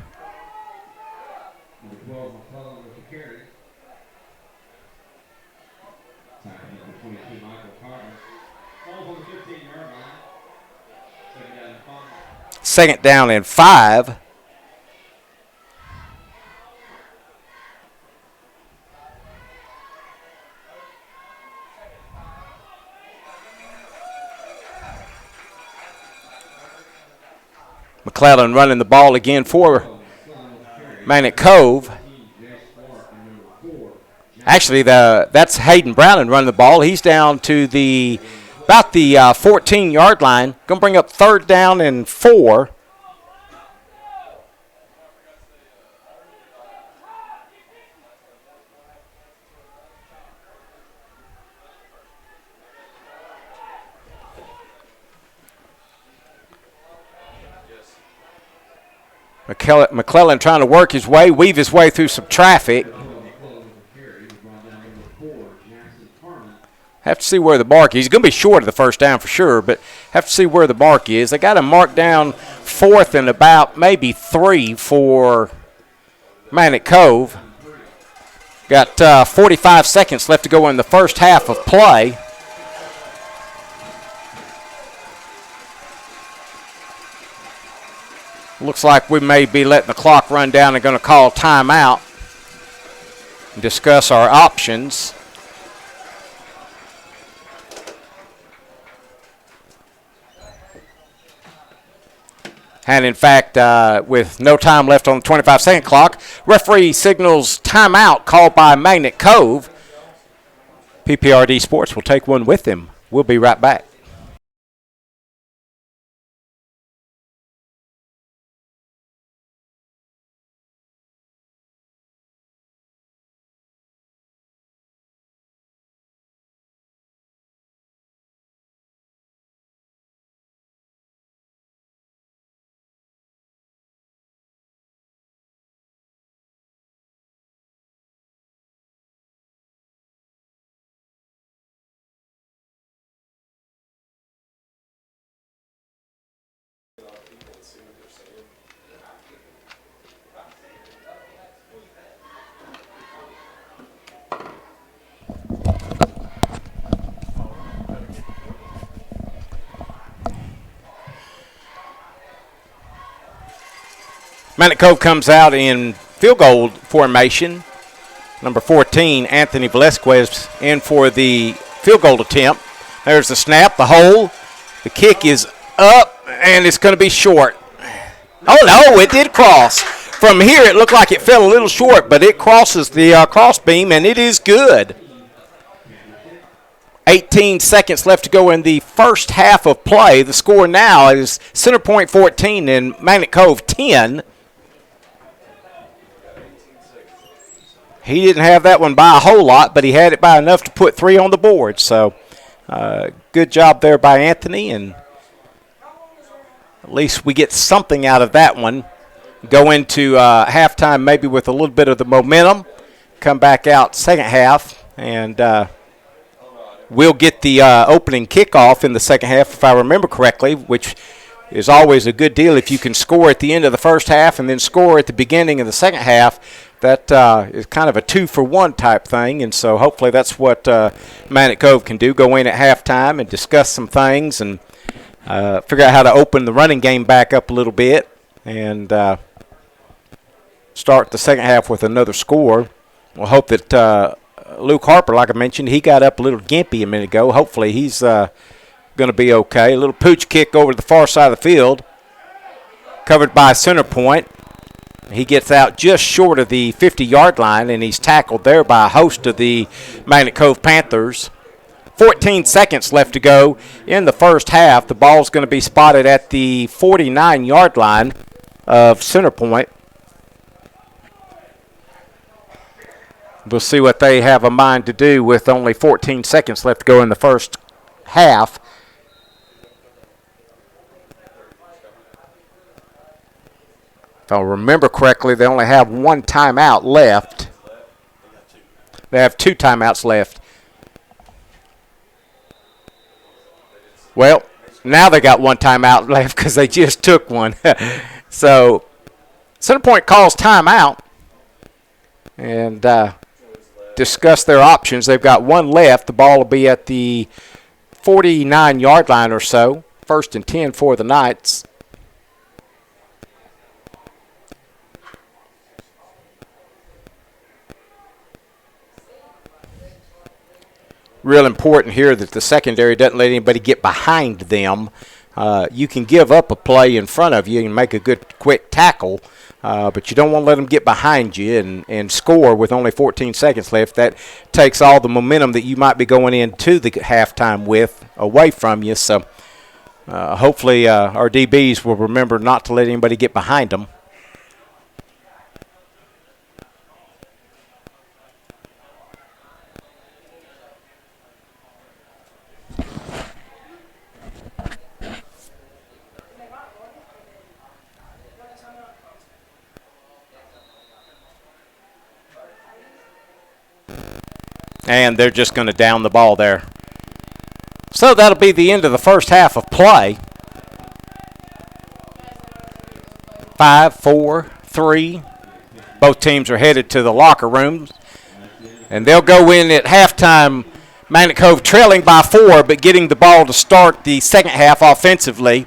Second down and 5. McClellan running the ball again for Magnet Cove. Actually, that's Hayden Browning running the ball. He's down to about the 14-yard line. Going to bring up 3rd down and 4. McClellan trying to work his way, weave his way through some traffic. Have to see where the mark is. He's going to be short of the first down for sure, but have to see where the mark is. They got him marked down 4th and about maybe 3 for Manic Cove. Got 45 seconds left to go in the first half of play. Looks like we may be letting the clock run down and going to call timeout and discuss our options. And in fact, with no time left on the 25-second clock, referee signals timeout called by Magnet Cove. PPRD Sports will take one with him. We'll be right back. Manic Cove comes out in field goal formation. Number 14, Anthony Velasquez, in for the field goal attempt. There's the snap, the hole. The kick is up, and it's going to be short. Oh, no, it did cross. From here, it looked like it fell a little short, but it crosses the cross beam, and it is good. 18 seconds left to go in the first half of play. The score now is Centerpoint 14 and Magnet Cove 10. He didn't have that one by a whole lot, but he had it by enough to put 3 on the board. So good job there by Anthony, and at least we get something out of that one. Go into halftime maybe with a little bit of the momentum. Come back out second half, and we'll get the opening kickoff in the second half, if I remember correctly, which is always a good deal if you can score at the end of the first half and then score at the beginning of the second half. That is kind of a 2-for-1 type thing, and so hopefully that's what Manic Cove can do, go in at halftime and discuss some things and figure out how to open the running game back up a little bit and start the second half with another score. We'll hope that Luke Harper, like I mentioned, he got up a little gimpy a minute ago. Hopefully he's going to be okay. A little pooch kick over to the far side of the field, covered by Centerpoint. He gets out just short of the 50-yard line, and he's tackled there by a host of the Magnet Cove Panthers. 14 seconds left to go in the first half. The ball's going to be spotted at the 49-yard line of Centerpoint. We'll see what they have a mind to do with only 14 seconds left to go in the first half. If I remember correctly, they only have 1 timeout left. They have 2 timeouts left. Well, now they got 1 timeout left because they just took one. So Centerpoint calls timeout and discuss their options. They've got 1 left. The ball will be at the 49-yard line or so. 1st and 10 for the Knights. Real important here that the secondary doesn't let anybody get behind them. You can give up a play in front of you and make a good quick tackle, but you don't want to let them get behind you and score with only 14 seconds left. That takes all the momentum that you might be going into the halftime with away from you. So hopefully our DBs will remember not to let anybody get behind them. And they're just going to down the ball there. So that'll be the end of the first half of play. 5, 4, 3. Both teams are headed to the locker rooms. And they'll go in at halftime, Magnet Cove trailing by 4, but getting the ball to start the second half offensively.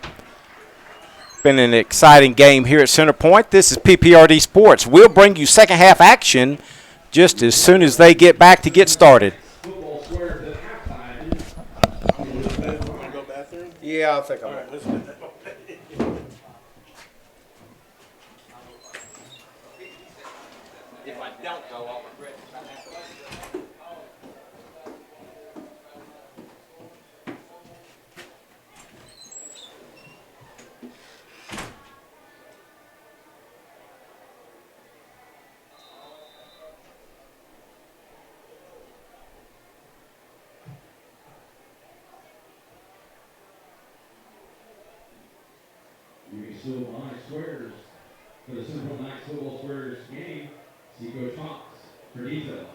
Been an exciting game here at Centerpoint. This is PPRD Sports. We'll bring you second half action just as soon as they get back to get started. Football squares at halftime. Want to go bathroom? Yeah, I think All I'm. right, let's do that. If I don't go, I'll regret it. You can still buy squares for the Central Max Football Squares game. See Coach Fox for details.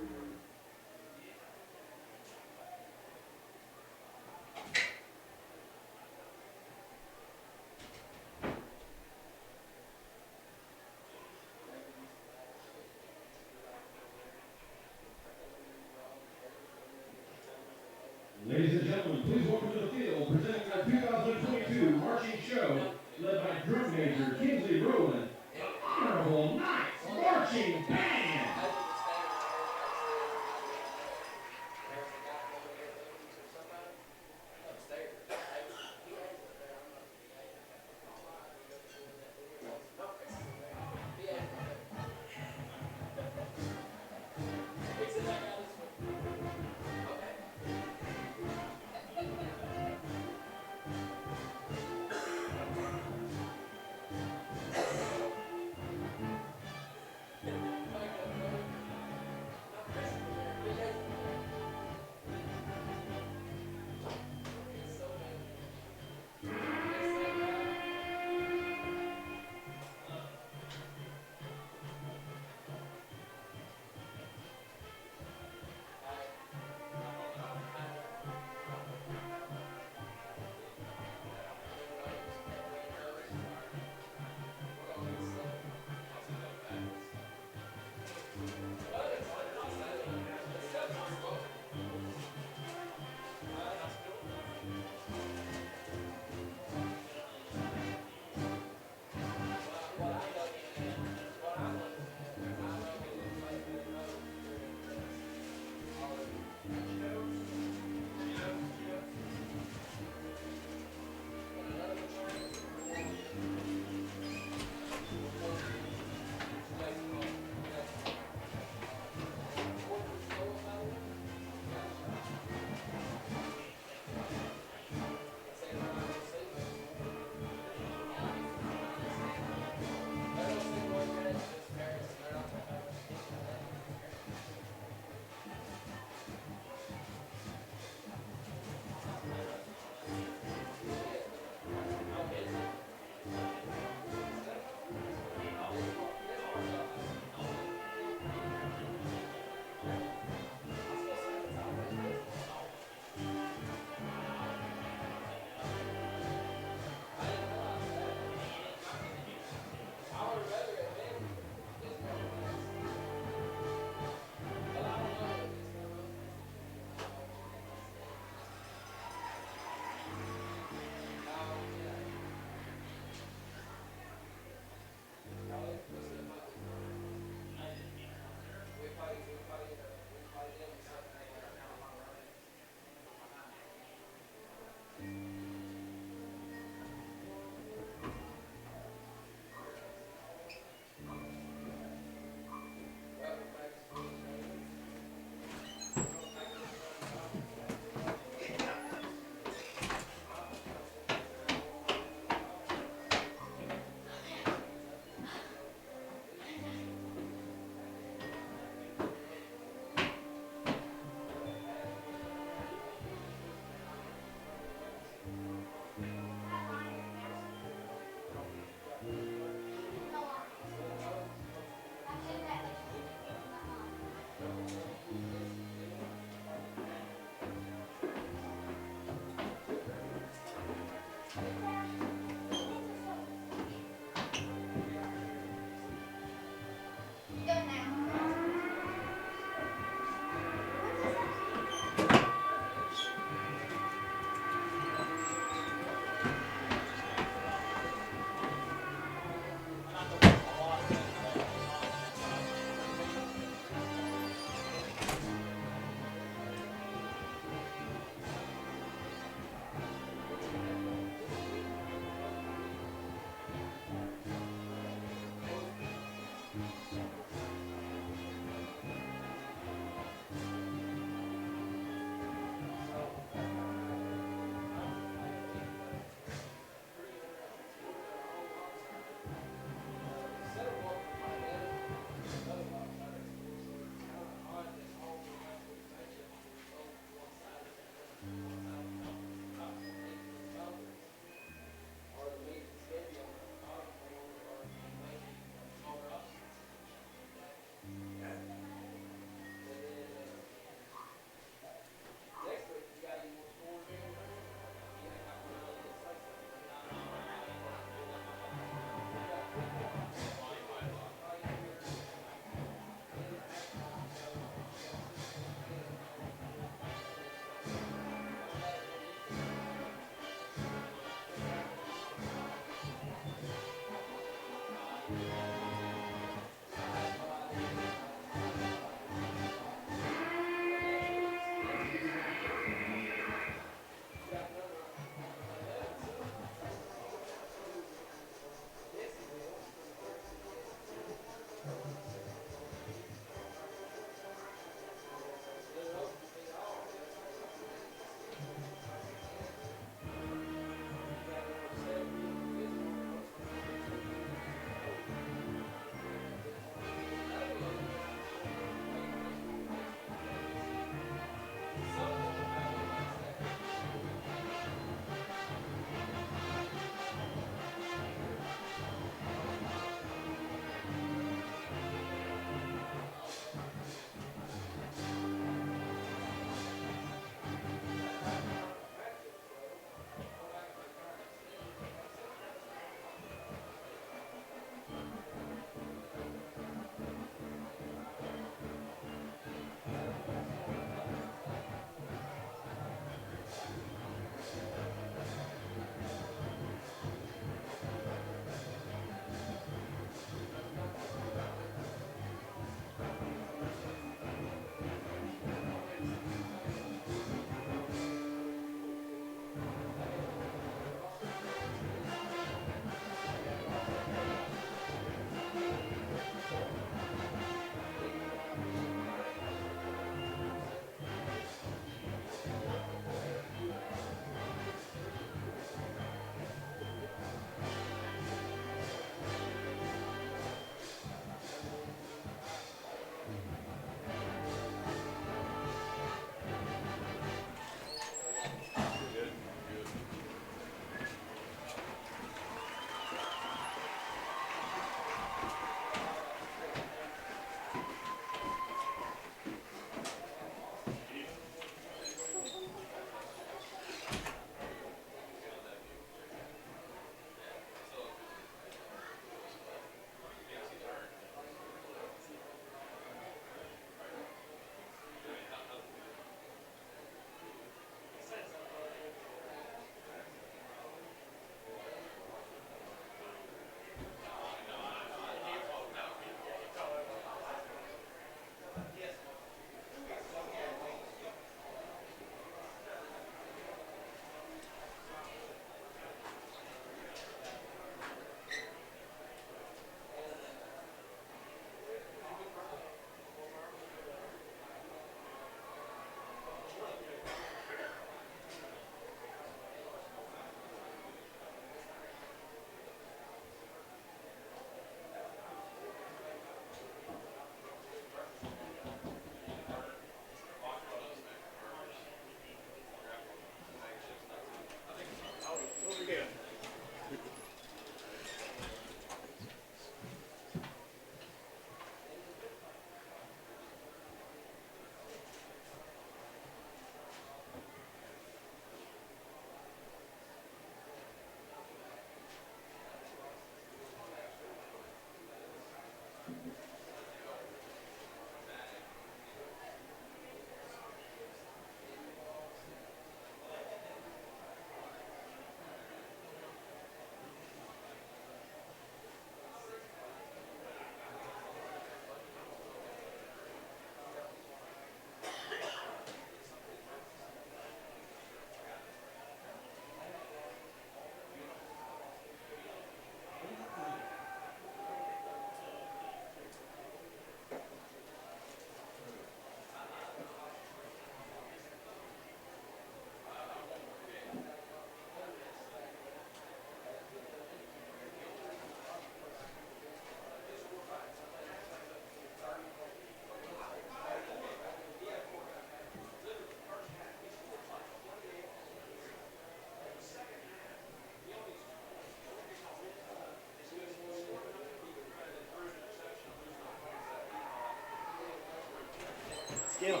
Skin 'em.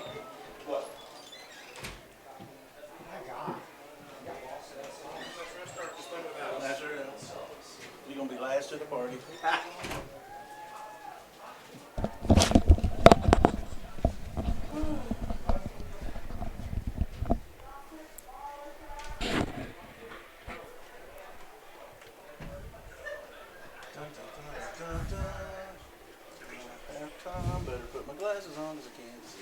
What? That's right. You're gonna be last to the party. Dun, dun, dun, Halftime. Better put my glasses on because I can't see.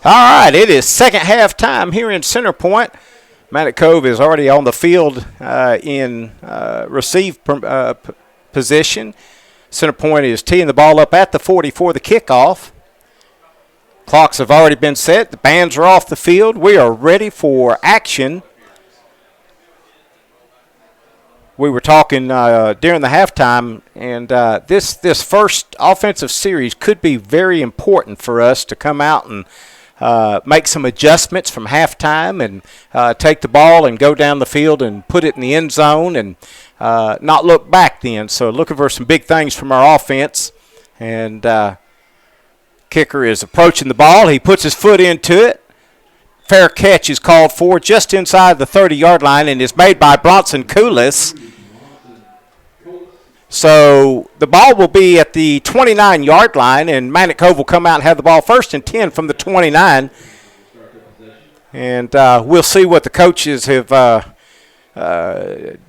All right, it is second half time here in Centerpoint. Manic Cove is already on the field in receive position. Centerpoint is teeing the ball up at the 40 for the kickoff. Clocks have already been set. The bands are off the field. We are ready for action. We were talking during the halftime, and this first offensive series could be very important for us to come out and make some adjustments from halftime and take the ball and go down the field and put it in the end zone and not look back then. So looking for some big things from our offense. And kicker is approaching the ball. He puts his foot into it. Fair catch is called for just inside the 30-yard line and is made by Bronson Coolis. So the ball will be at the 29-yard line, and Manic Cove will come out and have the ball first and 10 from the 29. And we'll see what the coaches have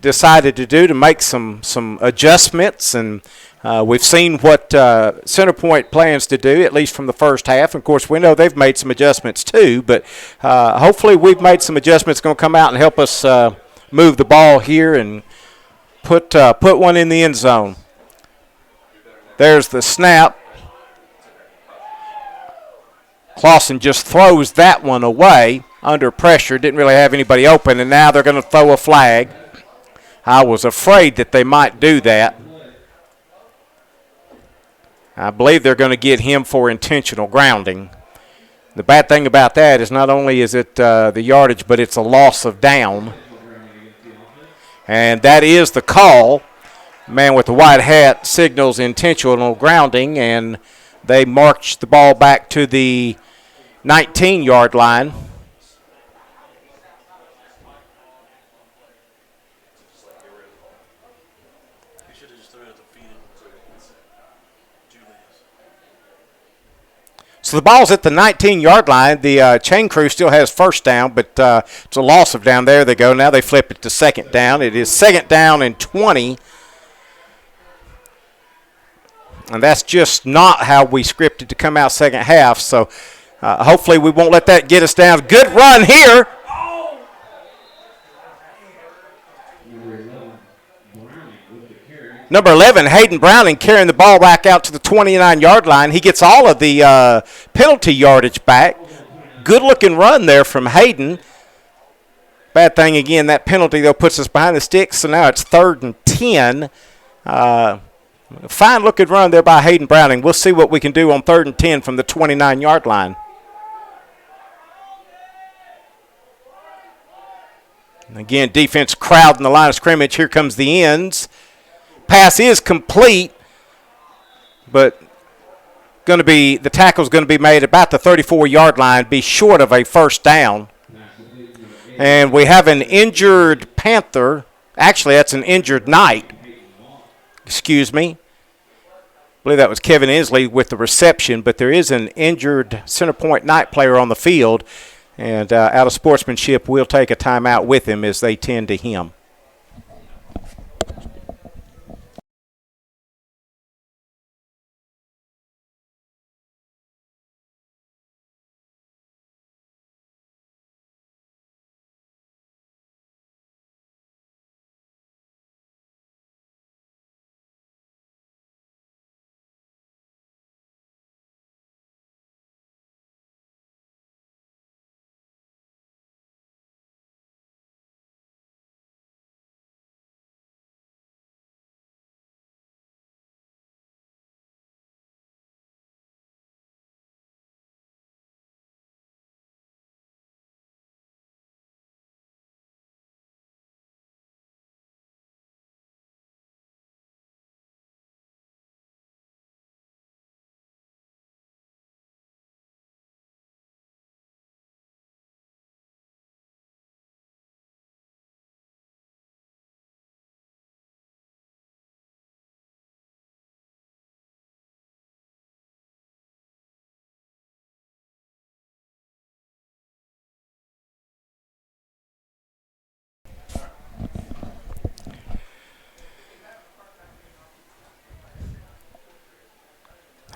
decided to do to make some adjustments. And we've seen what Centerpoint plans to do, at least from the first half. Of course, we know they've made some adjustments too, but hopefully we've made some adjustments going to come out and help us move the ball here and put one in the end zone. There's the snap. Clausen just throws that one away under pressure. Didn't really have anybody open, and now they're going to throw a flag. I was afraid that they might do that. I believe they're going to get him for intentional grounding. The bad thing about that is not only is it the yardage, but it's a loss of down. And that is the call. Man with the white hat signals intentional grounding, and they march the ball back to the 19-yard line. He should have just threw it at the field. So the ball's at the 19-yard line. The chain crew still has first down, but it's a loss of down. There they go. Now they flip it to second down. It is second down and 20. And that's just not how we scripted to come out second half. So hopefully we won't let that get us down. Good run here. Number 11, Hayden Browning, carrying the ball back out to the 29-yard line. He gets all of the penalty yardage back. Good-looking run there from Hayden. Bad thing, again, that penalty, though, puts us behind the sticks, so now it's 3rd and 10. Fine-looking run there by Hayden Browning. We'll see what we can do on 3rd and 10 from the 29-yard line. And again, defense crowding the line of scrimmage. Here comes the ends. Pass is complete, but the tackle's going to be made about the 34-yard line, be short of a first down. And we have an injured Panther. Actually, that's an injured Knight. Excuse me. I believe that was Kevin Inslee with the reception, but there is an injured Centerpoint Knight player on the field. And out of sportsmanship, we'll take a timeout with him as they tend to him.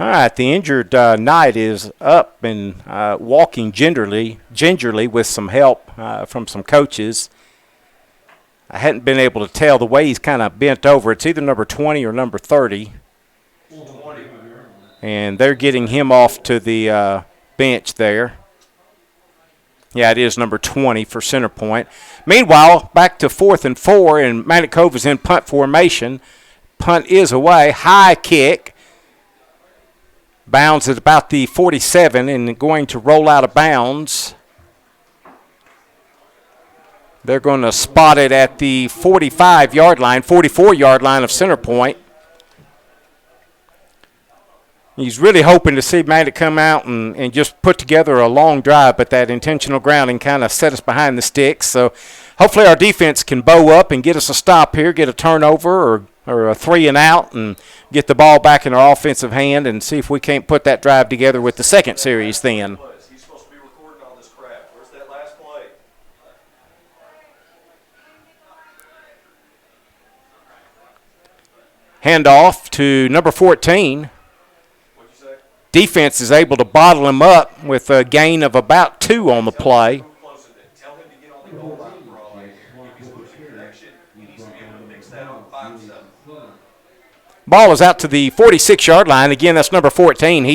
All right, the injured Knight is up and walking gingerly with some help from some coaches. I hadn't been able to tell the way he's kind of bent over. It's either number 20 or number 30. 20. And they're getting him off to the bench there. Yeah, it is number 20 for Centerpoint. Meanwhile, back to 4th and 4, and Manic Cove is in punt formation. Punt is away. High kick. Bounds at about the 47 and going to roll out of bounds. They're going to spot it at the 45-yard line, 44-yard line of Centerpoint. He's really hoping to see Manic come out and just put together a long drive, but that intentional grounding kind of set us behind the sticks. So hopefully our defense can bow up and get us a stop here, get a turnover or a 3 and out, and get the ball back in our offensive hand and see if we can't put that drive together with the second series then. He's supposed to be recording all this crap. Where's that last play? Handoff to number 14. What'd you say? Defense is able to bottle him up with a gain of about 2 on the play. Tell him to get on the goal line, bro. If he's pushing connection, he needs to be able to fix that on by himself. Ball is out to the 46-yard line. Again, that's number 14.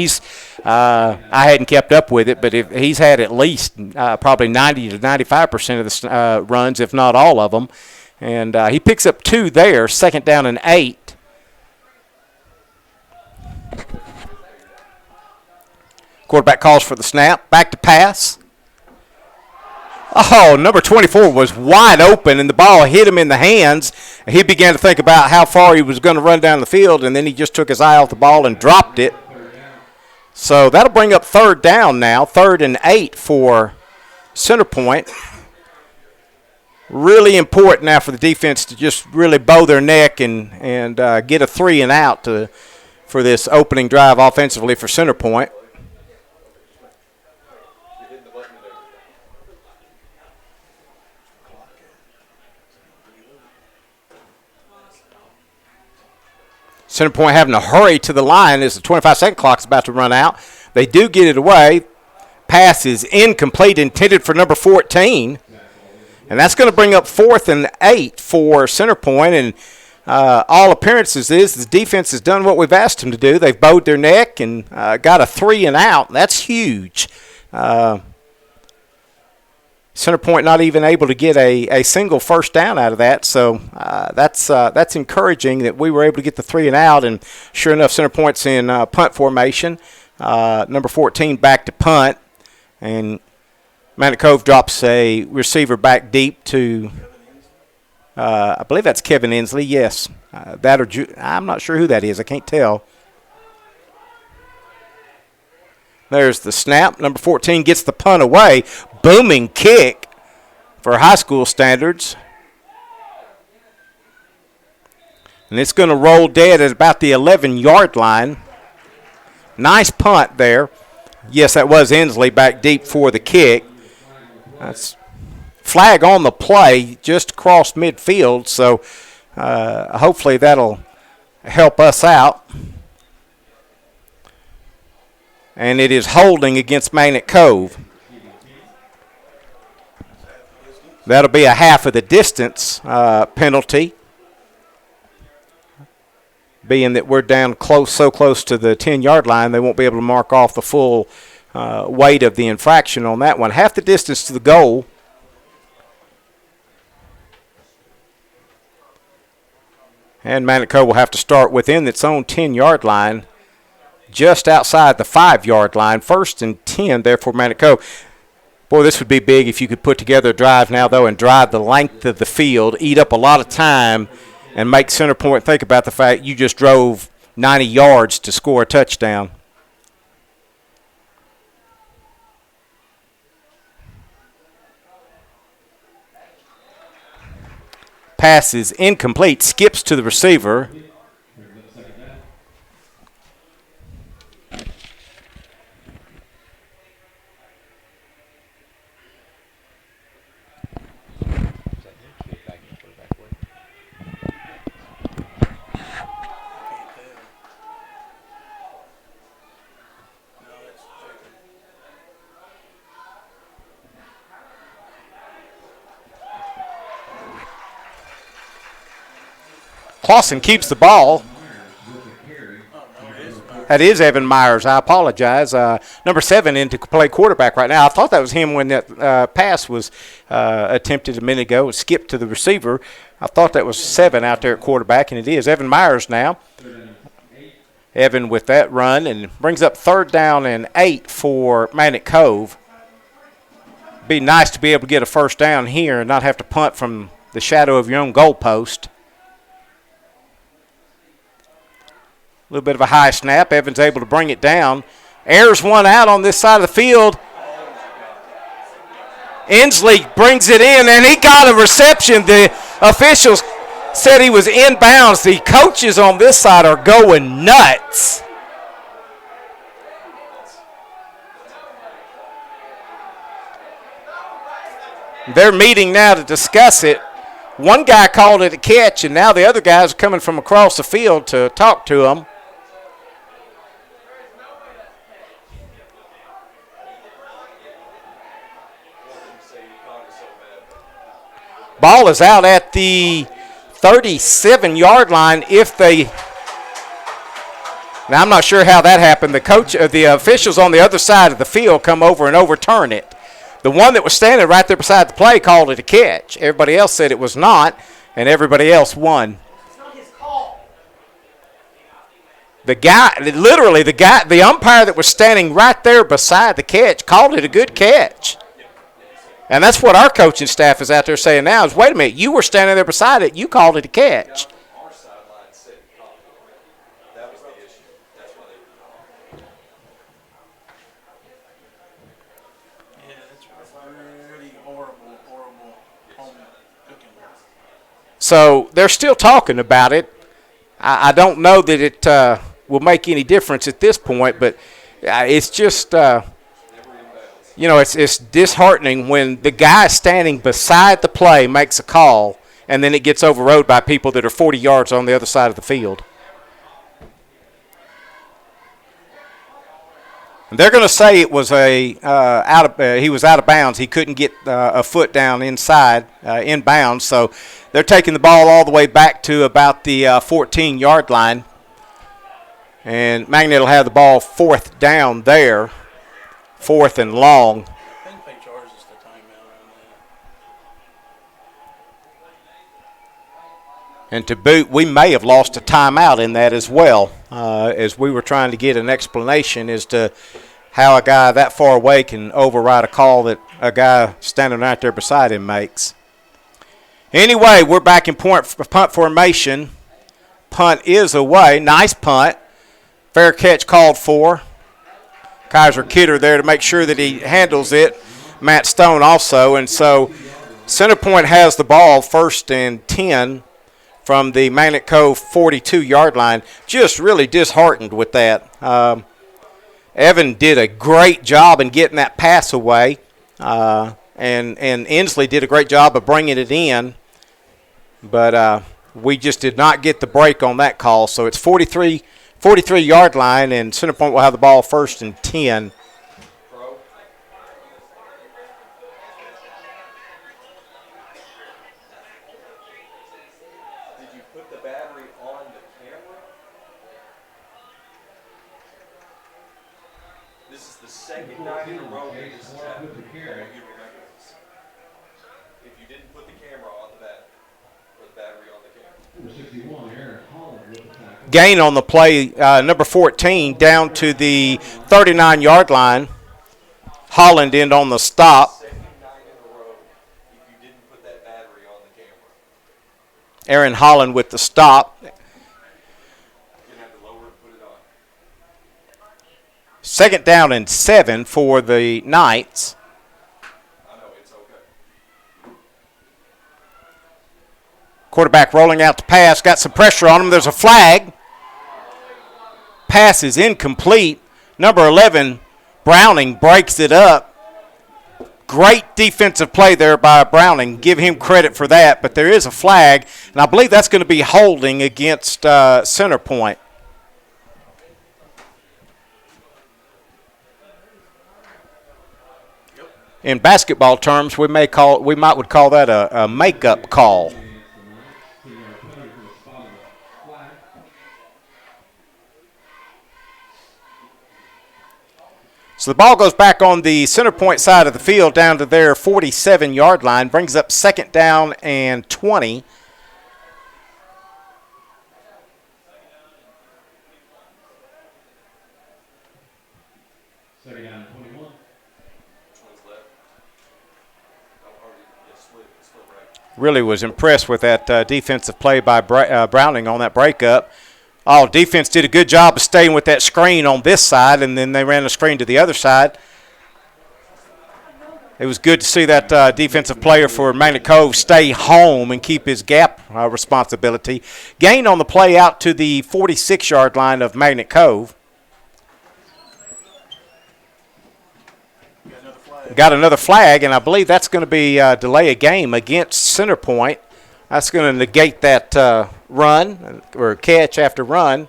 I hadn't kept up with it, but he's had at least probably 90 to 95% of the runs, if not all of them. And he picks up 2 there, 2nd down and 8. Quarterback calls for the snap. Back to pass. Oh, number 24 was wide open, and the ball hit him in the hands. He began to think about how far he was going to run down the field, and then he just took his eye off the ball and dropped it. So that'll bring up 3rd down now, 3rd and 8 for Centerpoint. Really important now for the defense to just really bow their neck and get a 3 and out for this opening drive offensively for Centerpoint. Centerpoint having to hurry to the line as the 25-second clock is about to run out. They do get it away. Pass is incomplete, intended for number 14. And that's going to bring up 4th and 8 for Centerpoint. And all appearances is the defense has done what we've asked them to do. They've bowed their neck and got a 3 and out. That's huge. Centerpoint not even able to get a single first down out of that, so that's encouraging that we were able to get the 3 and out. And sure enough, Centerpoint's in punt formation. Number 14 back to punt, and Manic Cove drops a receiver back deep to I believe that's Kevin Inslee. Yes, I'm not sure who that is. I can't tell. There's the snap. Number 14 gets the punt away. Booming kick for high school standards. And it's going to roll dead at about the 11-yard line. Nice punt there. Yes, that was Inslee back deep for the kick. That's flag on the play just across midfield, so hopefully that'll help us out. And it is holding against Manic Cove. That'll be a half of the distance penalty, being that we're down so close to the 10-yard line, they won't be able to mark off the full weight of the infraction on that one. Half the distance to the goal. And Manic Cove will have to start within its own 10-yard line, just outside the 5-yard line. 1st and 10 there for Manic Cove. Boy, this would be big if you could put together a drive now, though, and drive the length of the field, eat up a lot of time, and make Centerpoint think about the fact you just drove 90 yards to score a touchdown. Pass is incomplete, skips to the receiver. Clausen keeps the ball. Myers with the carry. That is Evan Myers. I apologize. Number 7 in to play quarterback right now. I thought that was him when that pass was attempted a minute ago. It skipped to the receiver. I thought that was 7 out there at quarterback, and it is Evan Myers now. Evan with that run and brings up 3rd down and 8 for Magnet Cove. Be nice to be able to get a first down here and not have to punt from the shadow of your own goalpost. A little bit of a high snap. Evans able to bring it down. Airs one out on this side of the field. Inslee brings it in, and he got a reception. The officials said he was inbounds. The coaches on this side are going nuts. They're meeting now to discuss it. One guy called it a catch, and now the other guys are coming from across the field to talk to him. Ball is out at the 37-yard line. Now I'm not sure how that happened. The officials on the other side of the field come over and overturn it. The one that was standing right there beside the play called it a catch. Everybody else said it was not, and everybody else won. It's not his call. The umpire that was standing right there beside the catch called it a good catch. And that's what our coaching staff is out there saying now is, wait a minute, you were standing there beside it, you called it a catch. Our sideline said that was the issue. That's why they were calling. Yeah, that's pretty horrible home cooking. So they're still talking about it. I don't know that it will make any difference at this point, but it's just it's disheartening when the guy standing beside the play makes a call and then it gets overrode by people that are 40 yards on the other side of the field. And they're going to say it was he was out of bounds. He couldn't get a foot down inside, inbounds. So they're taking the ball all the way back to about the 14-yard line. And Magnet will have the ball 4th down there, 4th and long. I think they charged us the timeout on that. And to boot, we may have lost a timeout in that as well, as we were trying to get an explanation as to how a guy that far away can override a call that a guy standing right there beside him makes. Anyway, we're back in punt formation. Punt is away. Nice punt. Fair catch called for. Kaiser Kidder there to make sure that he handles it. Matt Stone also. And so Centerpoint has the ball 1st and 10 from the Magnet Cove 42-yard line. Just really disheartened with that. Evan did a great job in getting that pass away. And Inslee did a great job of bringing it in. But we just did not get the break on that call. So it's 43-yard line, and Centerpoint will have the ball 1st and 10. Did you put the battery on the camera? This is the second night in a row that this has happened. I want you to remember this. If you didn't put the camera on the battery, or the battery on the camera. Number 61, Aaron Holland with the tackle. Gain on the play, number 14, down to the 39-yard line. Holland in on the stop. Second night in a row, if you didn't put that battery on the camera. Aaron Holland with the stop. You're going to have to lower it and put it on. 2nd down and 7 for the Knights. I know, it's okay. Quarterback rolling out the pass. Got some pressure on him. There's a flag. Pass is incomplete. Number 11, Browning, breaks it up. Great defensive play there by Browning. Give him credit for that. But there is a flag, and I believe that's going to be holding against Centerpoint. In basketball terms, we might call that a makeup call. So the ball goes back on the Centerpoint side of the field down to their 47-yard line, brings up 2nd down and 20. Second down, 21. Which one's left? Oh, yeah, split right. Really was impressed with that defensive play by Browning on that breakup. Defense did a good job of staying with that screen on this side, and then they ran a screen to the other side. It was good to see that defensive player for Magnet Cove stay home and keep his gap responsibility. Gain on the play out to the 46-yard line of Magnet Cove. Got another flag, and I believe that's going to be delay a game against Centerpoint. That's going to negate that run or catch after run.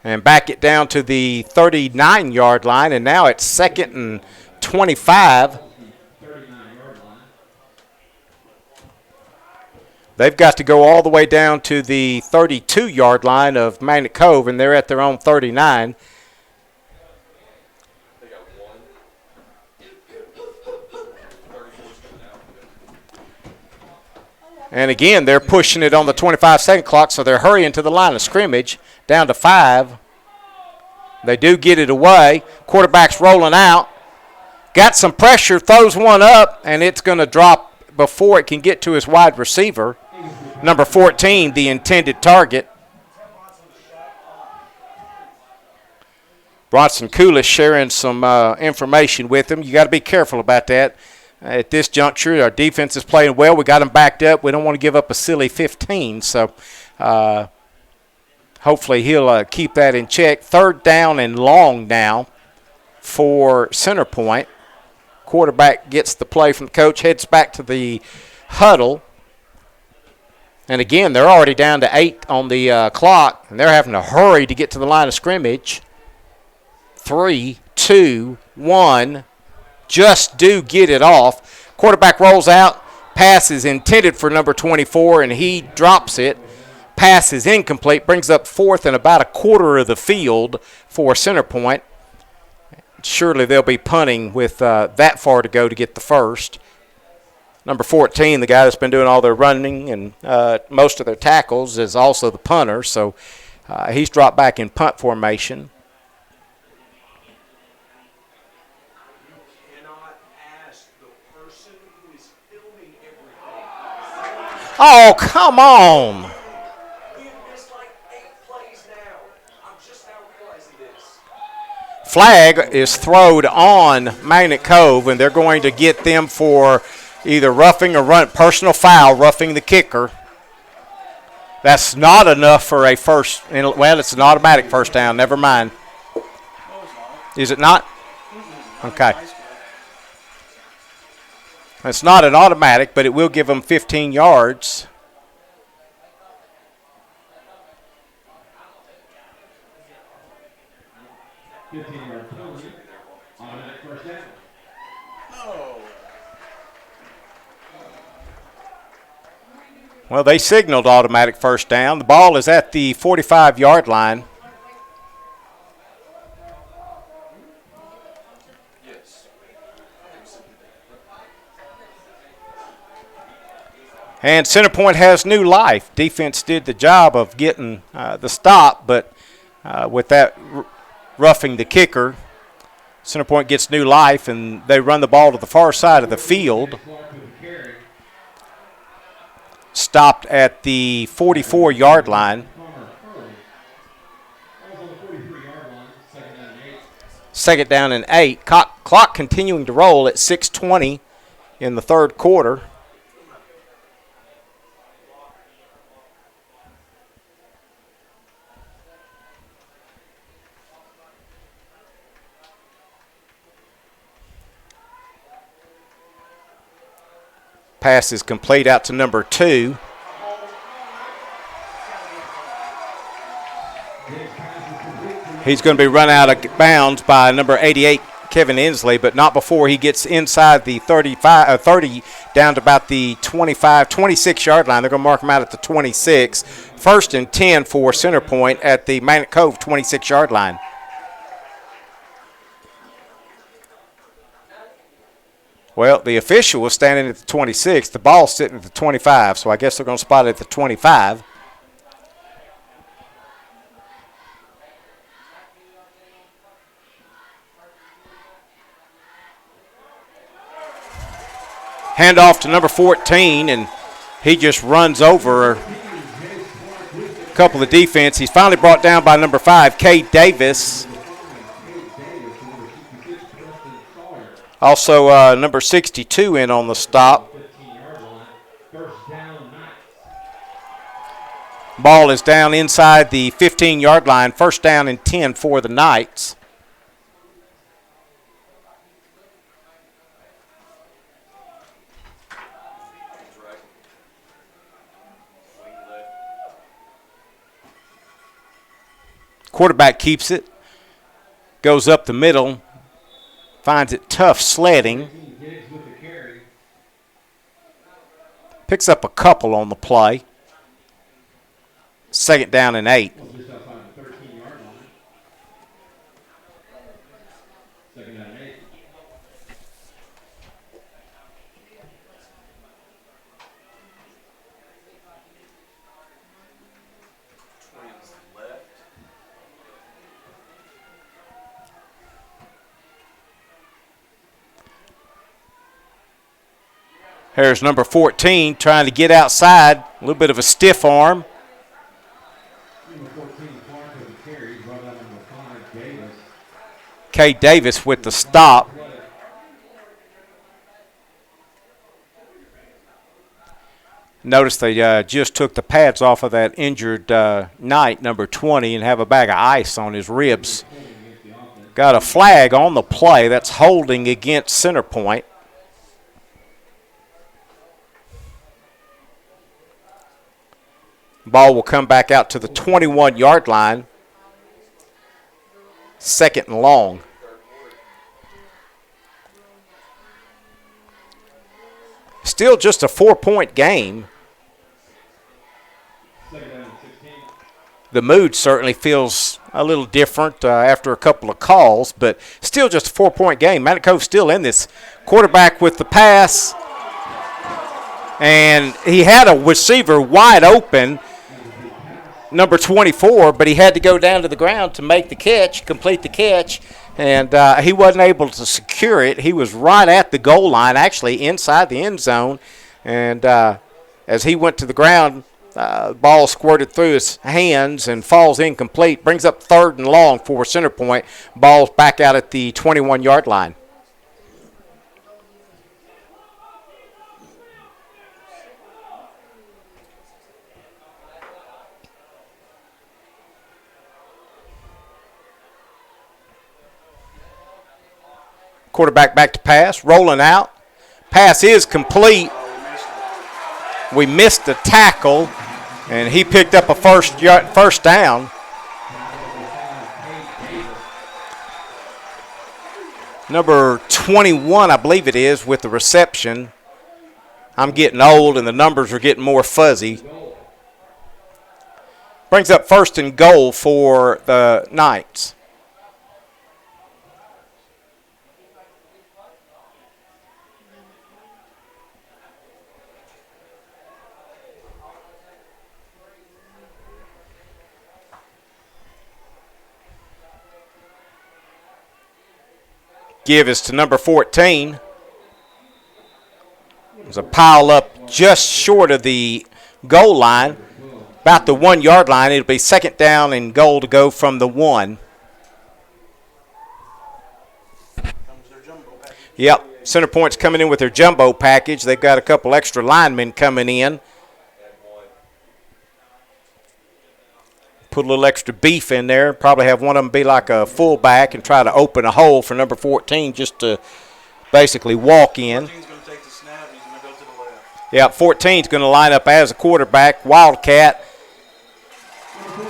And back it down to the 39-yard line, and now it's 2nd and 25. They've got to go all the way down to the 32-yard line of Magnet Cove, and they're at their own 39. And again, they're pushing it on the 25-second clock, so they're hurrying to the line of scrimmage, down to 5. They do get it away. Quarterback's rolling out. Got some pressure, throws one up, and it's going to drop before it can get to his wide receiver. Number 14, the intended target. Bronson Coolish sharing some information with him. You got to be careful about that. At this juncture, our defense is playing well. We got them backed up. We don't want to give up a silly 15. So hopefully he'll keep that in check. 3rd down and long now for Centerpoint. Quarterback gets the play from the coach, heads back to the huddle. And again, they're already down to 8 on the clock, and they're having to hurry to get to the line of scrimmage. 3, 2, 1. Just do get it off. Quarterback rolls out. Pass is intended for number 24, and he drops it. Pass is incomplete. Brings up 4th and about a quarter of the field for Centerpoint. Surely they'll be punting with that far to go to get the first. Number 14, the guy that's been doing all their running and most of their tackles, is also the punter. So he's dropped back in punt formation. Oh, come on. We've missed like 8 plays now. I'm just now realizing this. Flag is thrown on Magnet Cove, and they're going to get them for either roughing or personal foul, roughing the kicker. That's not enough for a first. Well, it's an automatic first down. Never mind. Is it not? Okay. It's not an automatic, but it will give them 15 yards. Automatic first down. Well, they signaled automatic first down. The ball is at the 45-yard line. And Centerpoint has new life. Defense did the job of getting the stop, but with that roughing the kicker, Centerpoint gets new life, and they run the ball to the far side of the field. Stopped at the 44-yard line. Second down and 8. Clock continuing to roll at 6:20 in the third quarter. Pass is complete out to number 2. He's going to be run out of bounds by number 88, Kevin Inslee, but not before he gets inside the 30 down to about the 25, 26-yard line. They're going to mark him out at the 26. 1st and 10 for Centerpoint at the Magnet Cove 26-yard line. Well, the official was standing at the 26. The ball's sitting at the 25, so I guess they're going to spot it at the 25. Handoff to number 14, and he just runs over a couple of defense. He's finally brought down by number 5, Cade Davis. Also, number 62 in on the stop. Ball is down inside the 15-yard line. 1st down and 10 for the Knights. Quarterback keeps it, goes up the middle, finds it tough sledding. Picks up a couple on the play. 2nd down and 8. Here's number 14 trying to get outside. A little bit of a stiff arm. Cade Davis with the stop. Notice they just took the pads off of that injured Knight, number 20, and have a bag of ice on his ribs. Got a flag on the play. That's holding against Centerpoint. Ball will come back out to the 21-yard line. 2nd and long. Still just a 4-point game. The mood certainly feels a little different after a couple of calls, but still just a 4-point game. Magnet Cove still in this. Quarterback with the pass. And he had a receiver wide open, number 24, but he had to go down to the ground to make the catch, complete the catch, and he wasn't able to secure it. He was right at the goal line, actually inside the end zone, and as he went to the ground, the ball squirted through his hands and falls incomplete. Brings up 3rd and long for Centerpoint. Ball's back out at the 21-yard line. Quarterback back to pass, rolling out. Pass is complete. We missed the tackle, and he picked up a first down. Number 21, I believe it is, with the reception. I'm getting old, and the numbers are getting more fuzzy. Brings up 1st and goal for the Knights. Give is to number 14. There's a pile up just short of the goal line, about the 1-yard line. It'll be 2nd down and goal to go from the 1. Yep, Centerpoint's coming in with their jumbo package. They've got a couple extra linemen coming in. Put a little extra beef in there. Probably have one of them be like a fullback and try to open a hole for number 14 just to basically walk in. 14's going to take the snap. He's going to go to the left. Yeah, 14's going to line up as a quarterback, Wildcat.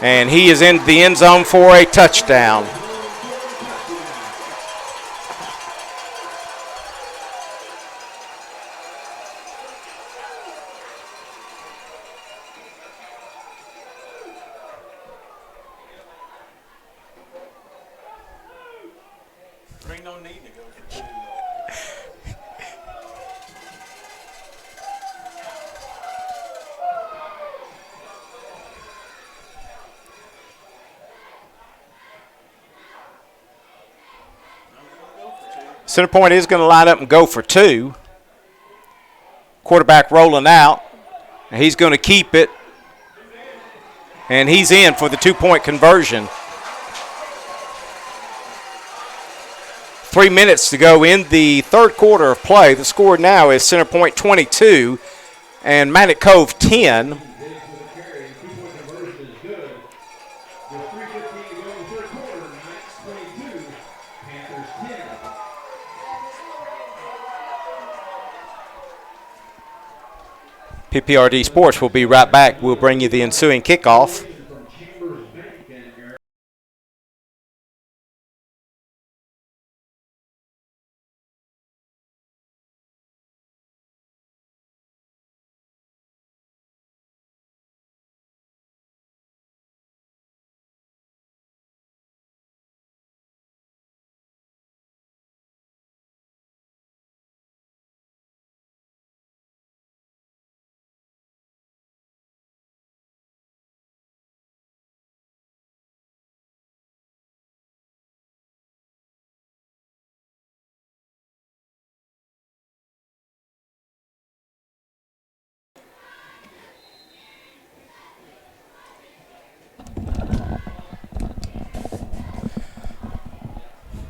And he is in the end zone for a touchdown. Centerpoint is going to line up and go for two. Quarterback rolling out. He's going to keep it. And he's in for the 2-point conversion. 3 minutes to go in the third quarter of play. The score now is Centerpoint 22 and Manic Cove 10. PPRD Sports will be right back. We'll bring you the ensuing kickoff.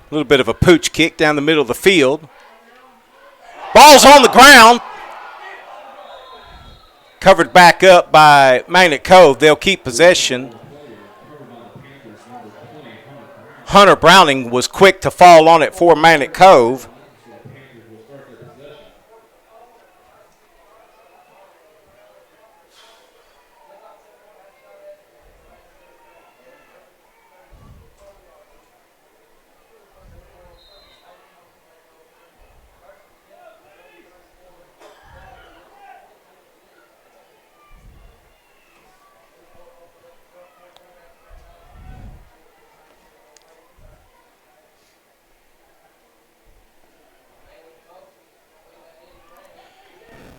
A little bit of a pooch kick down the middle of the field. Ball's on the ground. Covered back up by Magnet Cove. They'll keep possession. Hunter Browning was quick to fall on it for Magnet Cove.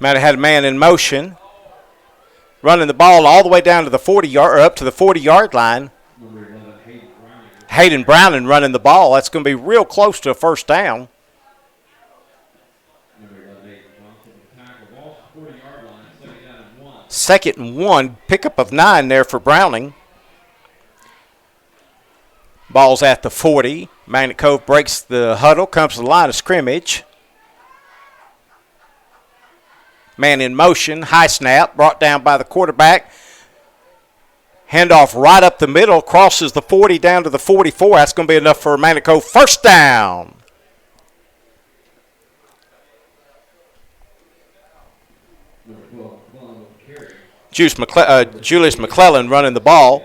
Might have had a man in motion, running the ball all the way down to the 40-yard, or up to the 40-yard line. Hayden Browning running the ball. That's going to be real close to a first down. Second and 1, pickup of 9 there for Browning. Ball's at the 40. Magnet Cove breaks the huddle, comes to the line of scrimmage. Man in motion, high snap, brought down by the quarterback. Handoff right up the middle, crosses the 40 down to the 44. That's going to be enough for Magnet Cove. First down. Julius McClellan running the ball.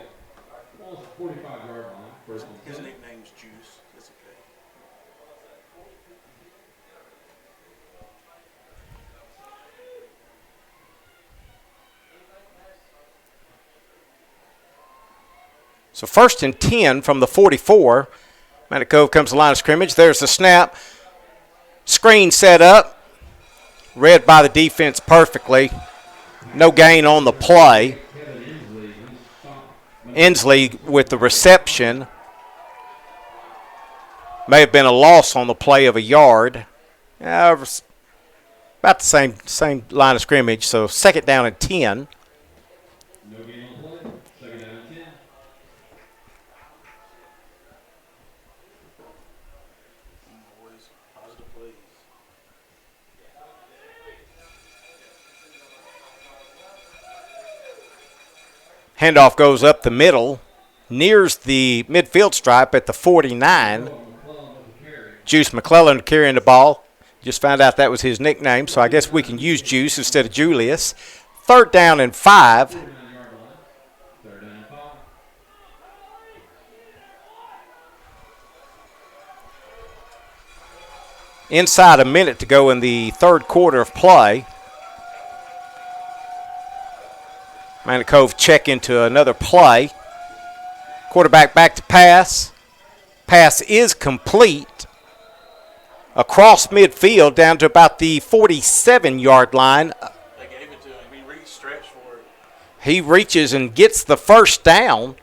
His nickname's Juice. That's okay. So first and 10 from the 44. Magnet Cove comes to the line of scrimmage. There's the snap. Screen set up. Read by the defense perfectly. No gain on the play. Inslee with the reception. May have been a loss on the play of a yard. About the same line of scrimmage. So second down and 10. Handoff goes up the middle, nears the midfield stripe at the 49. Juice McClellan carrying the ball. Just found out that was his nickname, so I guess we can use Juice instead of Julius. Third down and 5. Inside a minute to go in the third quarter of play. Magnet Cove check into another play. Quarterback back to pass. Pass is complete. Across midfield down to about the 47-yard line. They gave it to him. He reached, stretched for it. He reaches and gets the first down.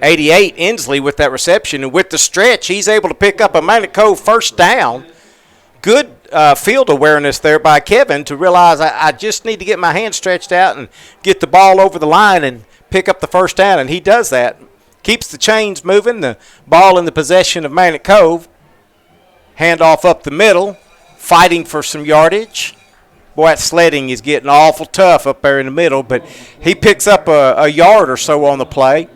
88 Inslee with that reception, and with the stretch, he's able to pick up a Magnet Cove first down. Good field awareness there by Kevin to realize I just need to get my hand stretched out and get the ball over the line and pick up the first down, and he does that. Keeps the chains moving, the ball in the possession of Magnet Cove. Handoff up the middle, fighting for some yardage. Boy, that sledding is getting awful tough up there in the middle, but he picks up a yard or so on the play.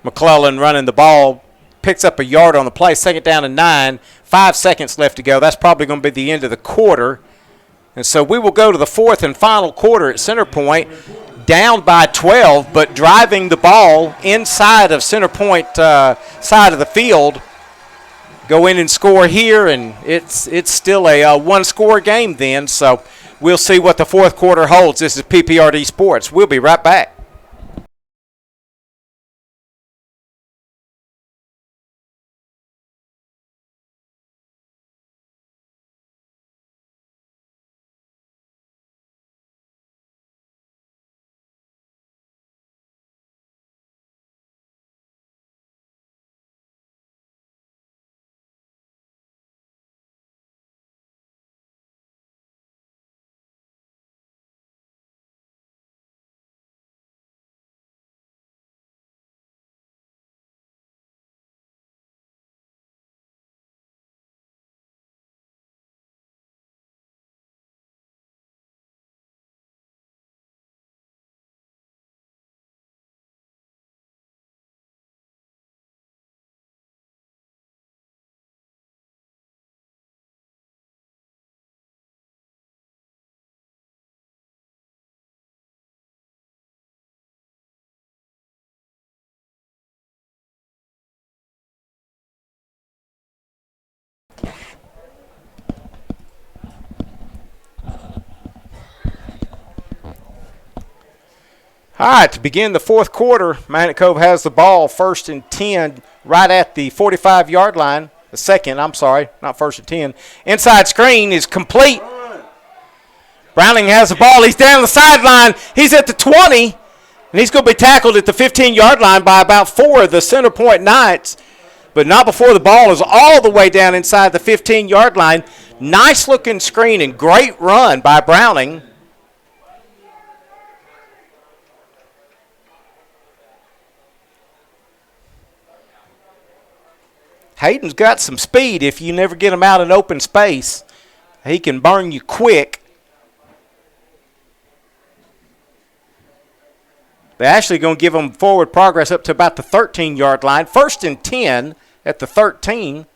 McClellan running the ball, picks up a yard on the play, 2nd down and 9, 5 seconds left to go. That's probably going to be the end of the quarter. And so we will go to the 4th and final quarter at Centerpoint, down by 12, but driving the ball inside of Centerpoint side of the field. Go in and score here, and it's still a one-score game then. So we'll see what the 4th quarter holds. This is PPRD Sports. We'll be right back. All right, to begin the 4th quarter, Magnet Cove has the ball 1st and 10 right at the 45-yard line. The 2nd, I'm sorry, not 1st and 10. Inside screen is complete. Browning has the ball. He's down the sideline. He's at the 20, and he's going to be tackled at the 15-yard line by about 4 of the Centerpoint Knights, but not before the ball is all the way down inside the 15-yard line. Nice-looking screen and great run by Browning. Hayden's got some speed if you never get him out in open space. He can burn you quick. They're actually going to give him forward progress up to about the 13-yard line. 1st and 10 at the 13.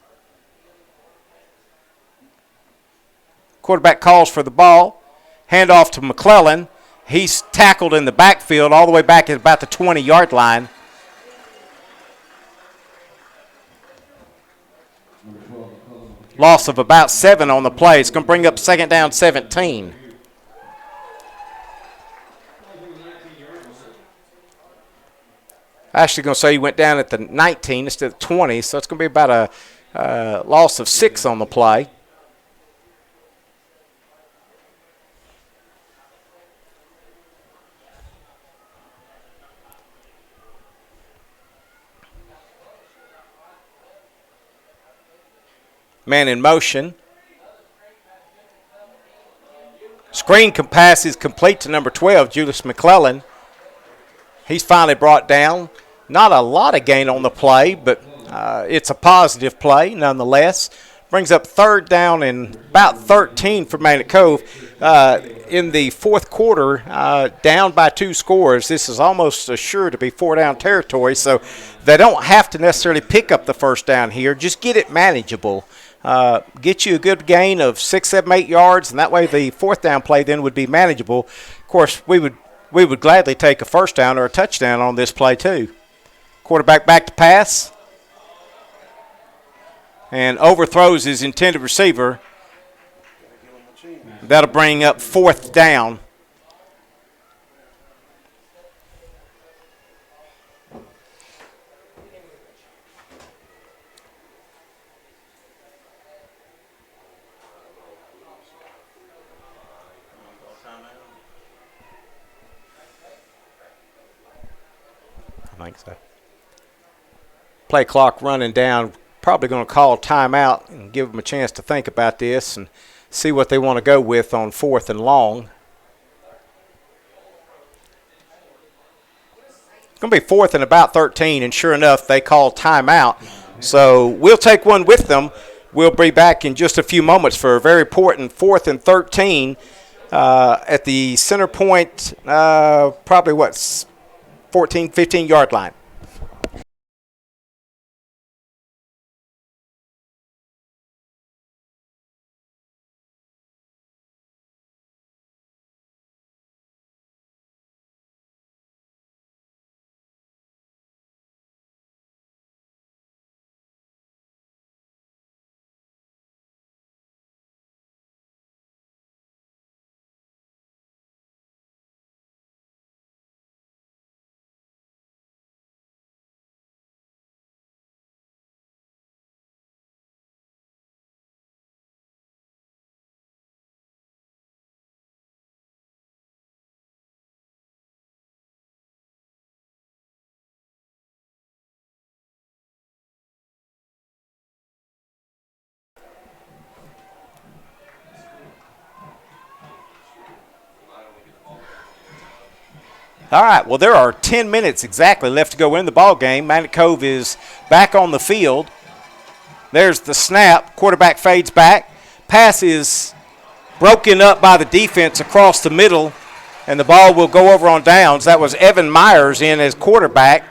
Quarterback calls for the ball. Handoff to McClellan. He's tackled in the backfield all the way back at about the 20-yard line. Loss of about 7 on the play. It's going to bring up 2nd down 17. Actually going to say he went down at the 19 instead of 20, so it's going to be about a loss of 6 on the play. Man in motion. Screen pass is complete to number 12, Julius McClellan. He's finally brought down. Not a lot of gain on the play, but it's a positive play nonetheless. Brings up 3rd down and about 13 for Magnet Cove. In the 4th quarter, down by 2 scores. This is almost assured to be 4-down territory, so they don't have to necessarily pick up the first down here. Just get it manageable. Get you a good gain of 6, 7, 8 yards, and that way the 4th down play then would be manageable. Of course, we would gladly take a first down or a touchdown on this play too. Quarterback back to pass and overthrows his intended receiver. That'll bring up 4th down. I think so. Play clock running down. Probably going to call timeout and give them a chance to think about this and see what they want to go with on 4th and long. It's going to be 4th and about 13, and sure enough, they call timeout. So we'll take one with them. We'll be back in just a few moments for a very important 4th and 13 at the Centerpoint, probably 14, 15-yard line. All right, well, there are 10 minutes exactly left to go in the ball game. Magnet Cove is back on the field. There's the snap. Quarterback fades back. Pass is broken up by the defense across the middle, and the ball will go over on downs. That was Evan Myers in as quarterback.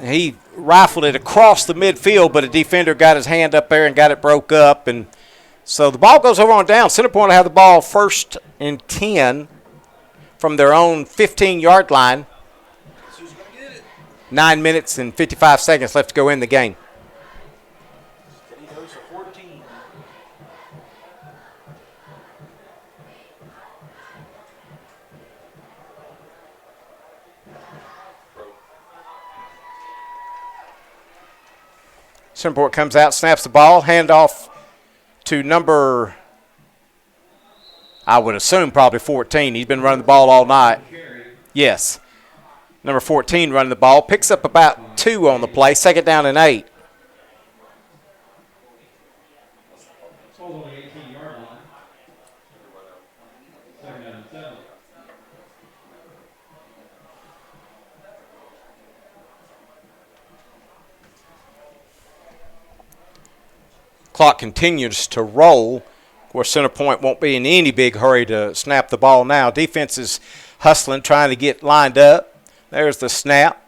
He rifled it across the midfield, but a defender got his hand up there and got it broke up. And so the ball goes over on down. Centerpoint will have the ball 1st and 10 from their own 15-yard line. 9 minutes and 55 seconds left to go in the game. Steady goes to 14. Centerpoint comes out, snaps the ball, handoff to number, I would assume probably 14. He's been running the ball all night. Yes. Number 14 running the ball. Picks up about 2 on the play. 2nd down and 8. Clock continues to roll. Of course, Centerpoint won't be in any big hurry to snap the ball now. Defense is hustling, trying to get lined up. There's the snap.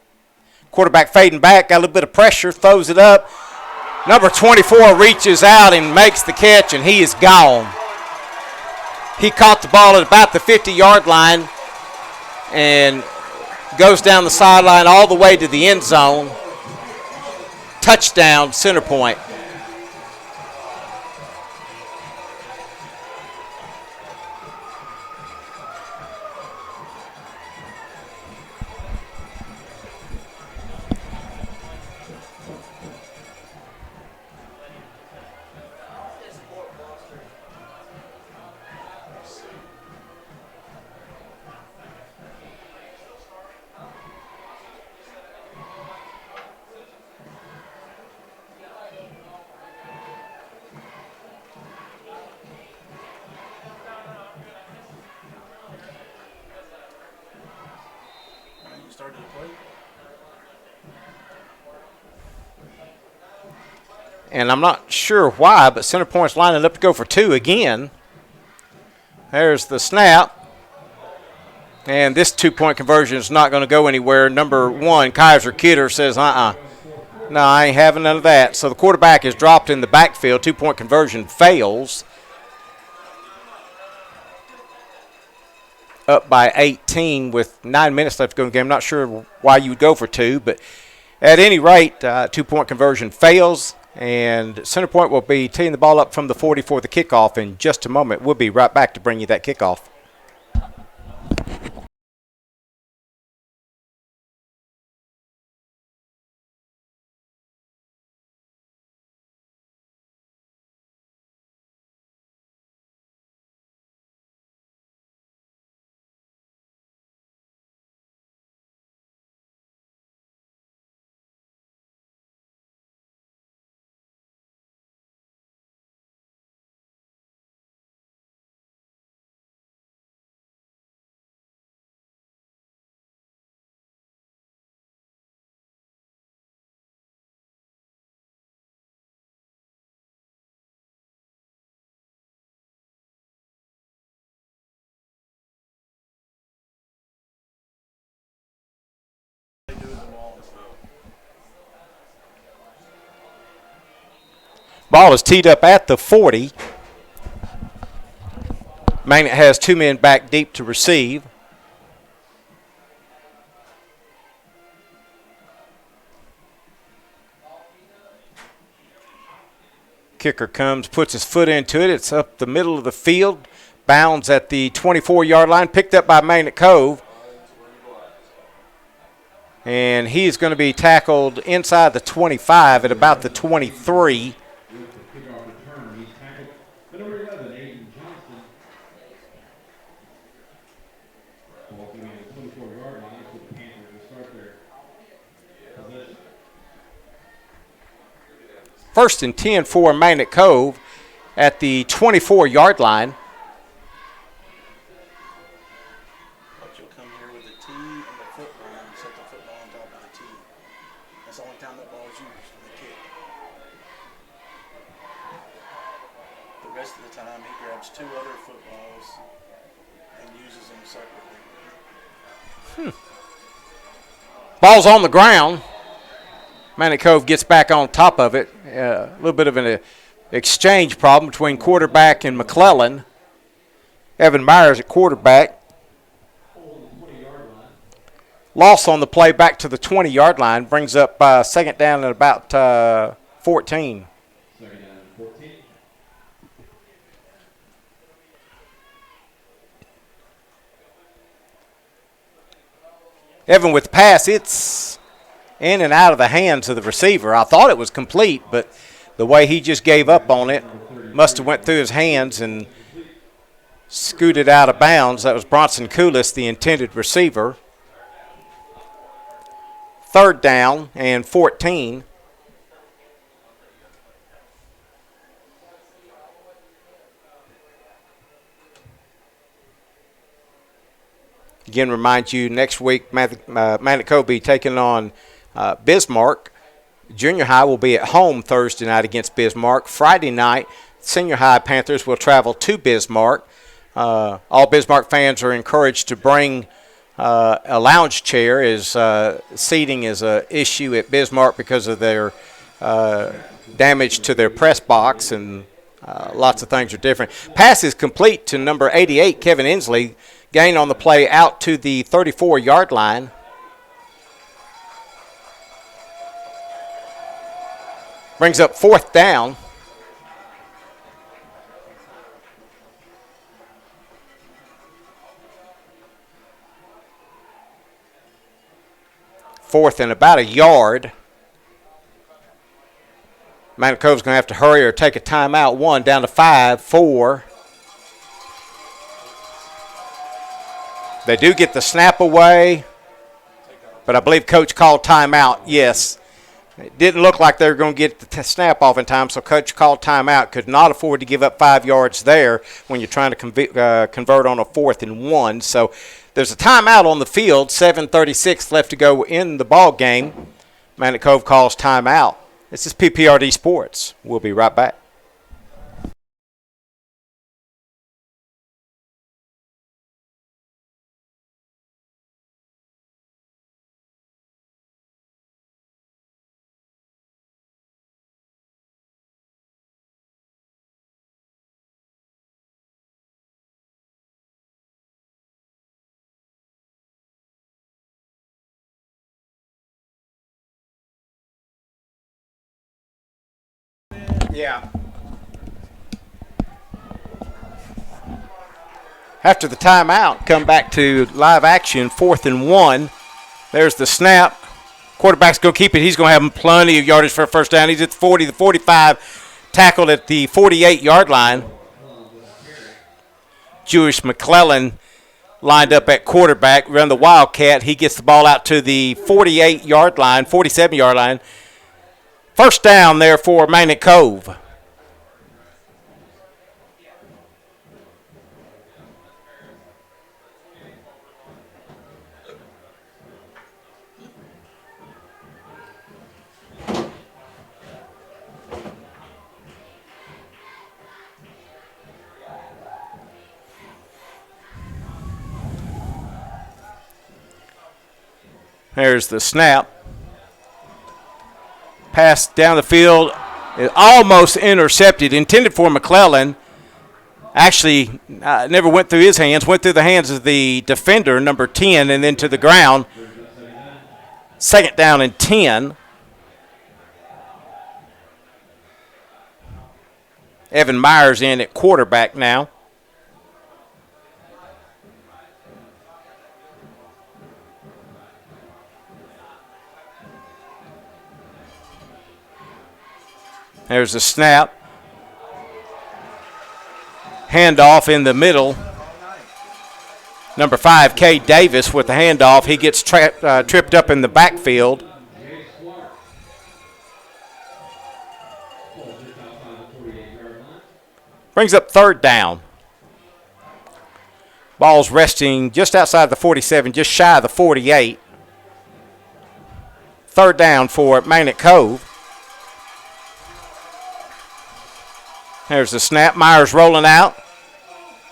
Quarterback fading back, got a little bit of pressure, throws it up. Number 24 reaches out and makes the catch, and he is gone. He caught the ball at about the 50-yard line and goes down the sideline all the way to the end zone. Touchdown, Centerpoint. Started to play. And I'm not sure why, but Centerpoint's lining up to go for 2 again. There's the snap. And this 2-point conversion is not going to go anywhere. Number 1, Kaiser Kidder, says, no, I ain't having none of that. So the quarterback is dropped in the backfield. 2-point conversion fails. Up by 18 with 9 minutes left to go in the game. I'm not sure why you would go for 2, but at any rate, 2-point conversion fails, and Centerpoint will be teeing the ball up from the 40 for the kickoff in just a moment. We'll be right back to bring you that kickoff. Ball is teed up at the 40. Magnet has 2 men back deep to receive. Kicker comes, puts his foot into it. It's up the middle of the field. Bounds at the 24-yard line. Picked up by Magnet Cove. And he's going to be tackled inside the 25 at about the 23. First and 10 for Magnet Cove at the 24-yard line. But you'll come here with the tee and the football and set the football on top of the tee. That's the only time that ball is used in the kick. The rest of the time he grabs 2 other footballs and uses them separately. Ball's on the ground. Magnet Cove gets back on top of it. A little bit of an exchange problem between quarterback and McClellan. Evan Myers at quarterback. Loss on the play back to the 20-yard line. Brings up second down at about 14. Second down, 14. Evan with the pass. It's in and out of the hands of the receiver. I thought it was complete, but the way he just gave up on it must have went through his hands and scooted out of bounds. That was Bronson Coulis, the intended receiver. Third down and 14. Again, remind you, next week, Magnet Cove will be taking on Bismarck. Junior high will be at home Thursday night against Bismarck. Friday night, senior high Panthers will travel to Bismarck. All Bismarck fans are encouraged to bring a lounge chair, as seating is an issue at Bismarck because of their damage to their press box, and lots of things are different. Pass is complete to number 88, Kevin Inslee. Gain on the play out to the 34-yard line. Brings up fourth down. Fourth and about a yard. Magnet Cove's going to have to hurry or take a timeout. 1 down to 5, 4. They do get the snap away, but I believe Coach called timeout. Yes. It didn't look like they were going to get the snap off in time, so Coach called timeout. Could not afford to give up 5 yards there when you're trying to convert on a 4th and 1. So there's a timeout on the field, 7:36 left to go in the ball game. Magnet Cove calls timeout. This is PPRD Sports. We'll be right back. Yeah. After the timeout, come back to live action, 4th and 1. There's the snap. Quarterback's going to keep it. He's going to have plenty of yardage for a first down. He's at the 40, the 45, tackled at the 48-yard line. Jewish McClellan lined up at quarterback, run the Wildcat. He gets the ball out to the 48-yard line, 47-yard line. First down there for Magnet Cove. There's the snap. Pass down the field, almost intercepted, intended for McClellan. Actually, never went through his hands, went through the hands of the defender, number 10, and then to the ground. Second down and 10. Evan Myers in at quarterback now. There's a snap. Handoff in the middle. Number 5, Kay Davis with the handoff. He gets tripped up in the backfield. Brings up third down. Ball's resting just outside the 47, just shy of the 48. Third down for Magnet Cove. There's the snap. Myers rolling out.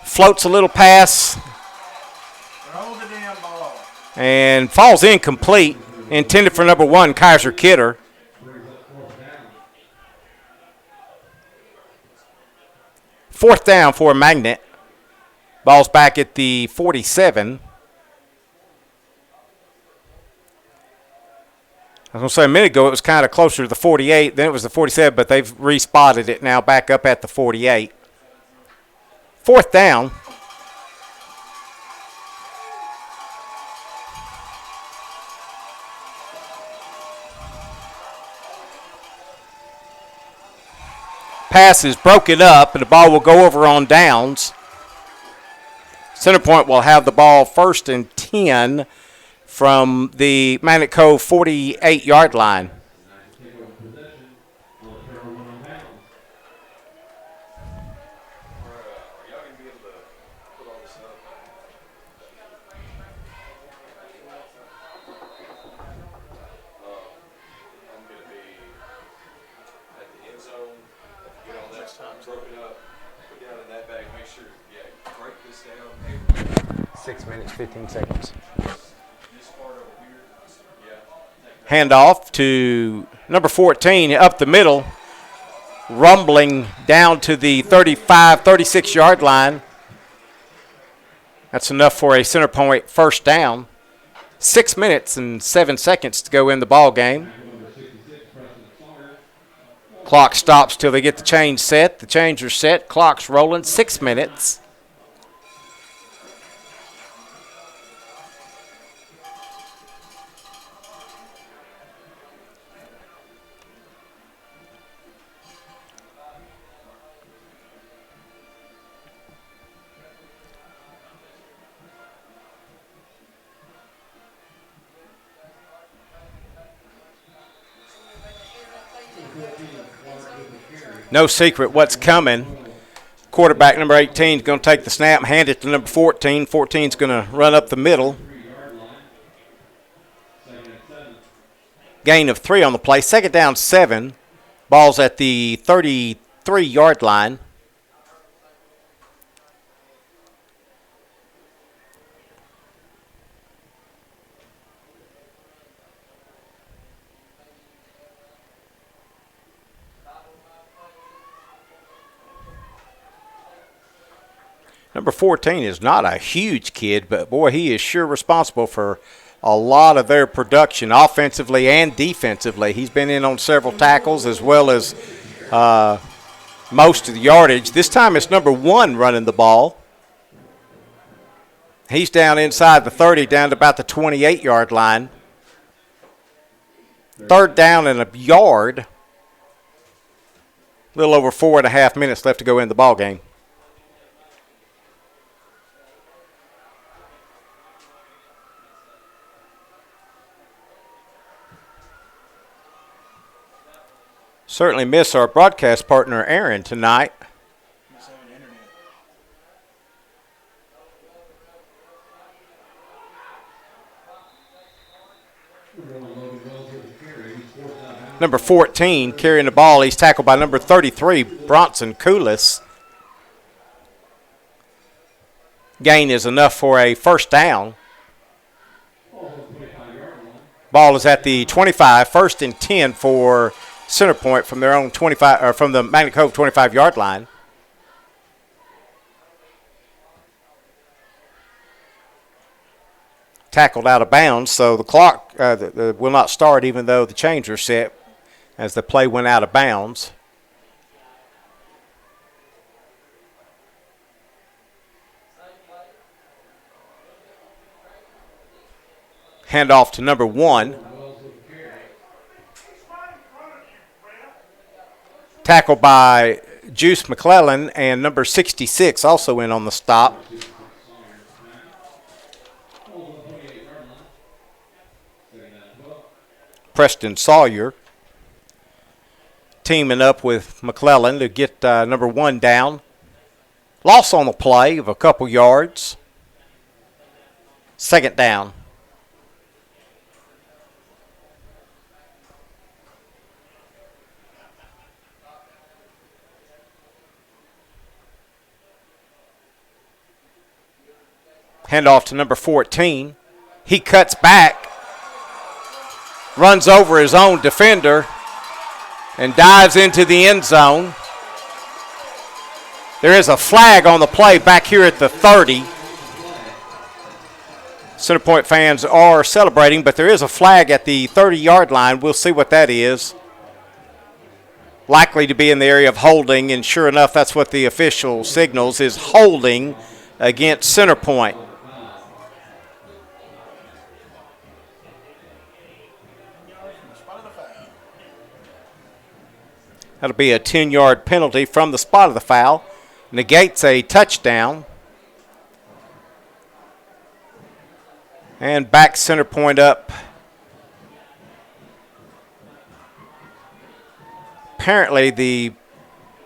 Floats a little pass. Throw the damn ball. And falls incomplete. Intended for number 1, Kaiser Kidder. Fourth down for Magnet. Ball's back at the 47. I was going to say a minute ago it was kind of closer to the 48, then it was the 47, but they've respotted it now back up at the 48. Fourth down. Pass is broken up, and the ball will go over on downs. Centerpoint will have the ball first and 10 from the Magnet Cove 48-yard line. Broken up, put down in that bag, make sure, break this down. 6 minutes, 15 seconds. This part over here, Handoff to number 14 up the middle, rumbling down to the 35, 36-yard line. That's enough for a Centerpoint first down. 6 minutes and 7 seconds to go in the ball game. Clock stops till they get the change set. The chains are set. Clock's rolling. 6 minutes. No secret what's coming. Quarterback number 18 is going to take the snap and hand it to number 14. 14 is going to run up the middle. Gain of 3 on the play. Second down, 7. Ball's at the 33-yard line. Number 14 is not a huge kid, but, boy, he is sure responsible for a lot of their production offensively and defensively. He's been in on several tackles as well as most of the yardage. This time it's number 1 running the ball. He's down inside the 30, down to about the 28-yard line. Third down and a yard. A little over 4.5 minutes left to go in the ball game. Certainly miss our broadcast partner, Aaron, tonight. Must have an internet. Number 14 carrying the ball. He's tackled by number 33, Bronson Coolis. Gain is enough for a first down. Ball is at the 25, 1st and 10 for Centerpoint from their own 25, or from the Magnet Cove 25-yard line. Tackled out of bounds, so the clock will not start even though the chains are set as the play went out of bounds. Handoff to number 1. Tackled by Juice McClellan, and number 66 also in on the stop. Preston Sawyer teaming up with McClellan to get number 1 down. Loss on the play of a couple yards. 2nd down. Handoff to number 14. He cuts back, runs over his own defender, and dives into the end zone. There is a flag on the play back here at the 30. Centerpoint fans are celebrating, but there is a flag at the 30-yard line. We'll see what that is. Likely to be in the area of holding, and sure enough, that's what the official signals is holding against Centerpoint. That'll be a 10-yard penalty from the spot of the foul. Negates a touchdown. And back Centerpoint up. Apparently the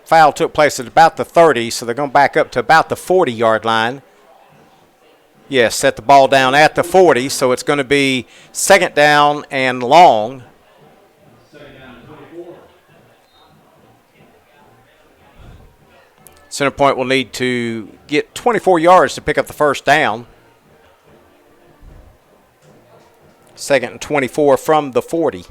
foul took place at about the 30, so they're going to back up to about the 40-yard line. Yes, set the ball down at the 40, so it's going to be 2nd down and long. Centerpoint will need to get 24 yards to pick up the 1st down. 2nd and 24 from the 40.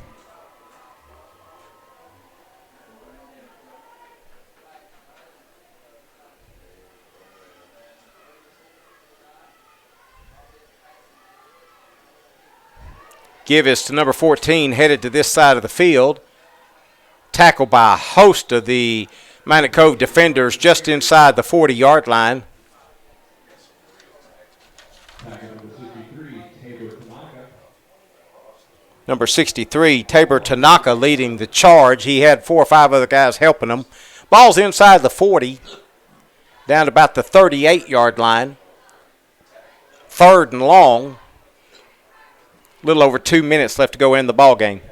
Give is to number 14, headed to this side of the field. Tackled by a host of the Magnet Cove defenders just inside the 40-yard line. Number 63, Tabor Tanaka leading the charge. He had 4 or 5 other guys helping him. Ball's inside the 40, down to about the 38-yard line. 3rd and long. A little over 2 minutes left to go in the ball game.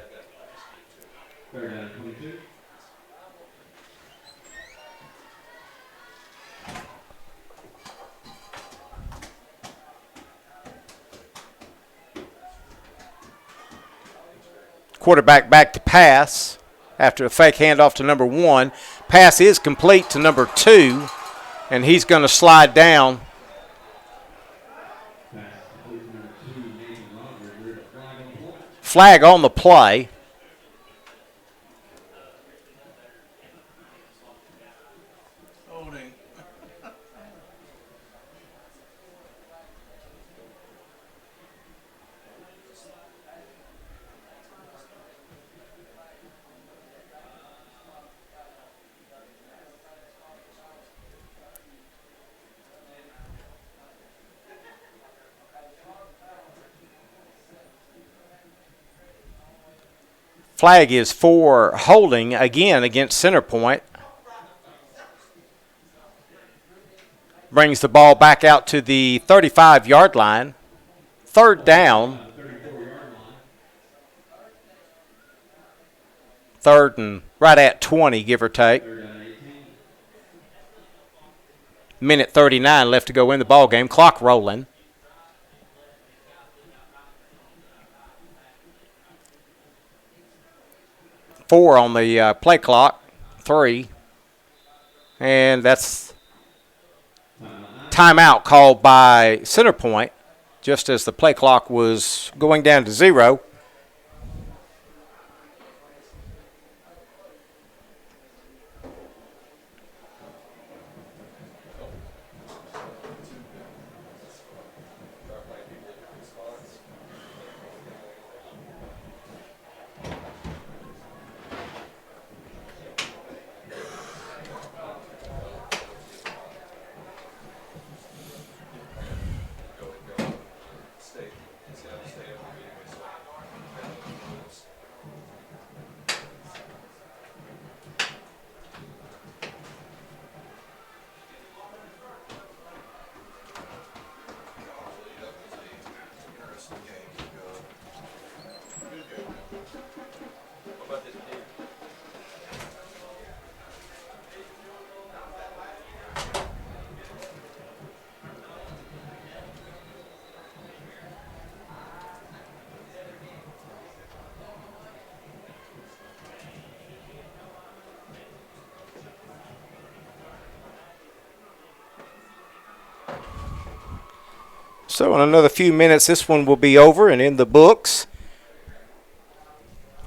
Quarterback back to pass after a fake handoff to number 1. Pass is complete to number 2, and he's going to slide down. Flag on the play. Holding. Flag is for holding again against Centerpoint. Brings the ball back out to the 35-yard line. 3rd down. 3rd and right at 20, give or take. Minute 39 left to go in the ball game. Clock rolling. Four on the play clock, 3. And that's timeout called by Centerpoint just as the play clock was going down to 0. So in another few minutes, this one will be over and in the books.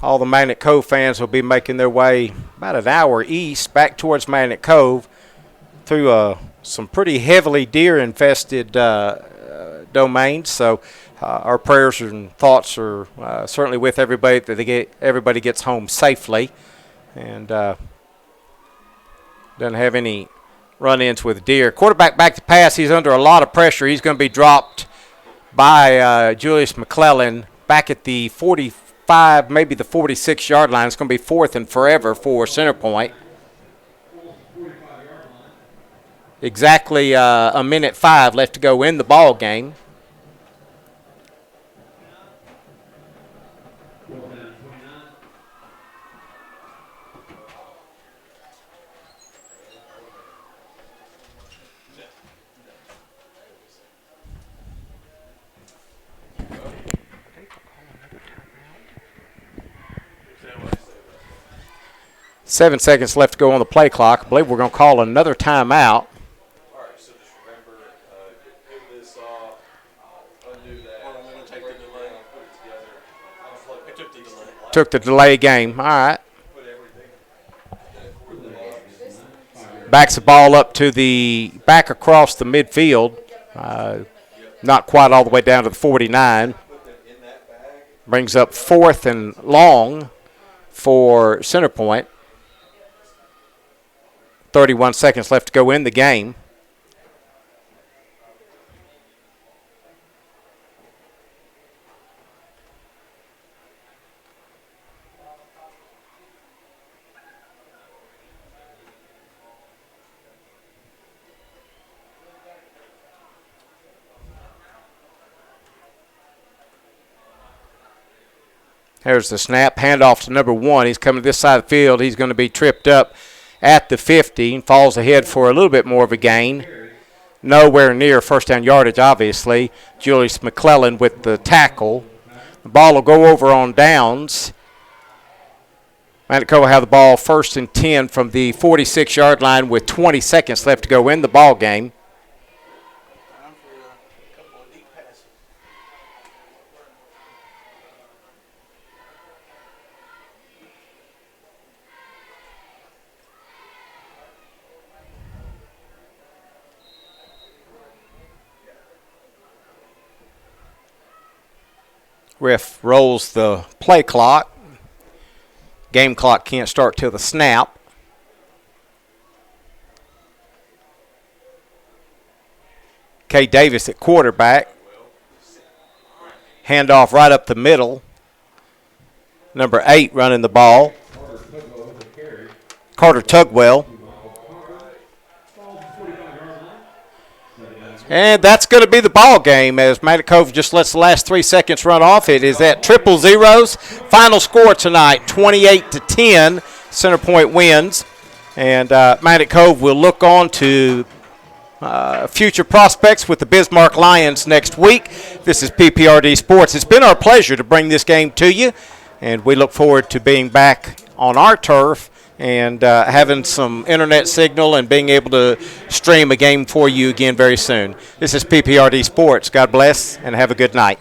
All the Magnet Cove fans will be making their way about an hour east back towards Magnet Cove through some pretty heavily deer-infested domains. So our prayers and thoughts are certainly with everybody that everybody gets home safely and doesn't have any run-ins with deer. Quarterback back to pass. He's under a lot of pressure. He's going to be dropped by Julius McClellan back at the 45, maybe the 46-yard line. It's going to be 4th and forever for Centerpoint. Exactly a minute 5 left to go in the ball game. Seven seconds left to go on the play clock. I believe we're going to call another timeout. All right, so just remember, give this off, undo that. Well, I'm going to take the delay. Put it together. I took the delay. Took the delay game. All right. Put everything. Backs the ball up to back across the midfield. Not quite all the way down to the 49. Brings up 4th and long for Centerpoint. 31 seconds left to go in the game. There's the snap. Handoff to number 1. He's coming to this side of the field. He's going to be tripped up at the 50 and falls ahead for a little bit more of a gain. Nowhere near first down yardage, obviously. Julius McClellan with the tackle. The ball will go over on downs. Magnet Cove will have the ball 1st and 10 from the 46-yard line with 20 seconds left to go in the ball game. Time for a couple of deep passes. Ref rolls the play clock. Game clock can't start till the snap. K. Davis at quarterback. Handoff right up the middle. Number 8 running the ball. Carter Tugwell. And that's going to be the ball game as Magnet Cove just lets the last 3 seconds run off. It is at triple zeros. Final score tonight, 28-10. Centerpoint wins. And Magnet Cove will look on to future prospects with the Bismarck Lions next week. This is PPRD Sports. It's been our pleasure to bring this game to you, and we look forward to being back on our turf and having some internet signal and being able to stream a game for you again very soon. This is PPRD Sports. God bless and have a good night.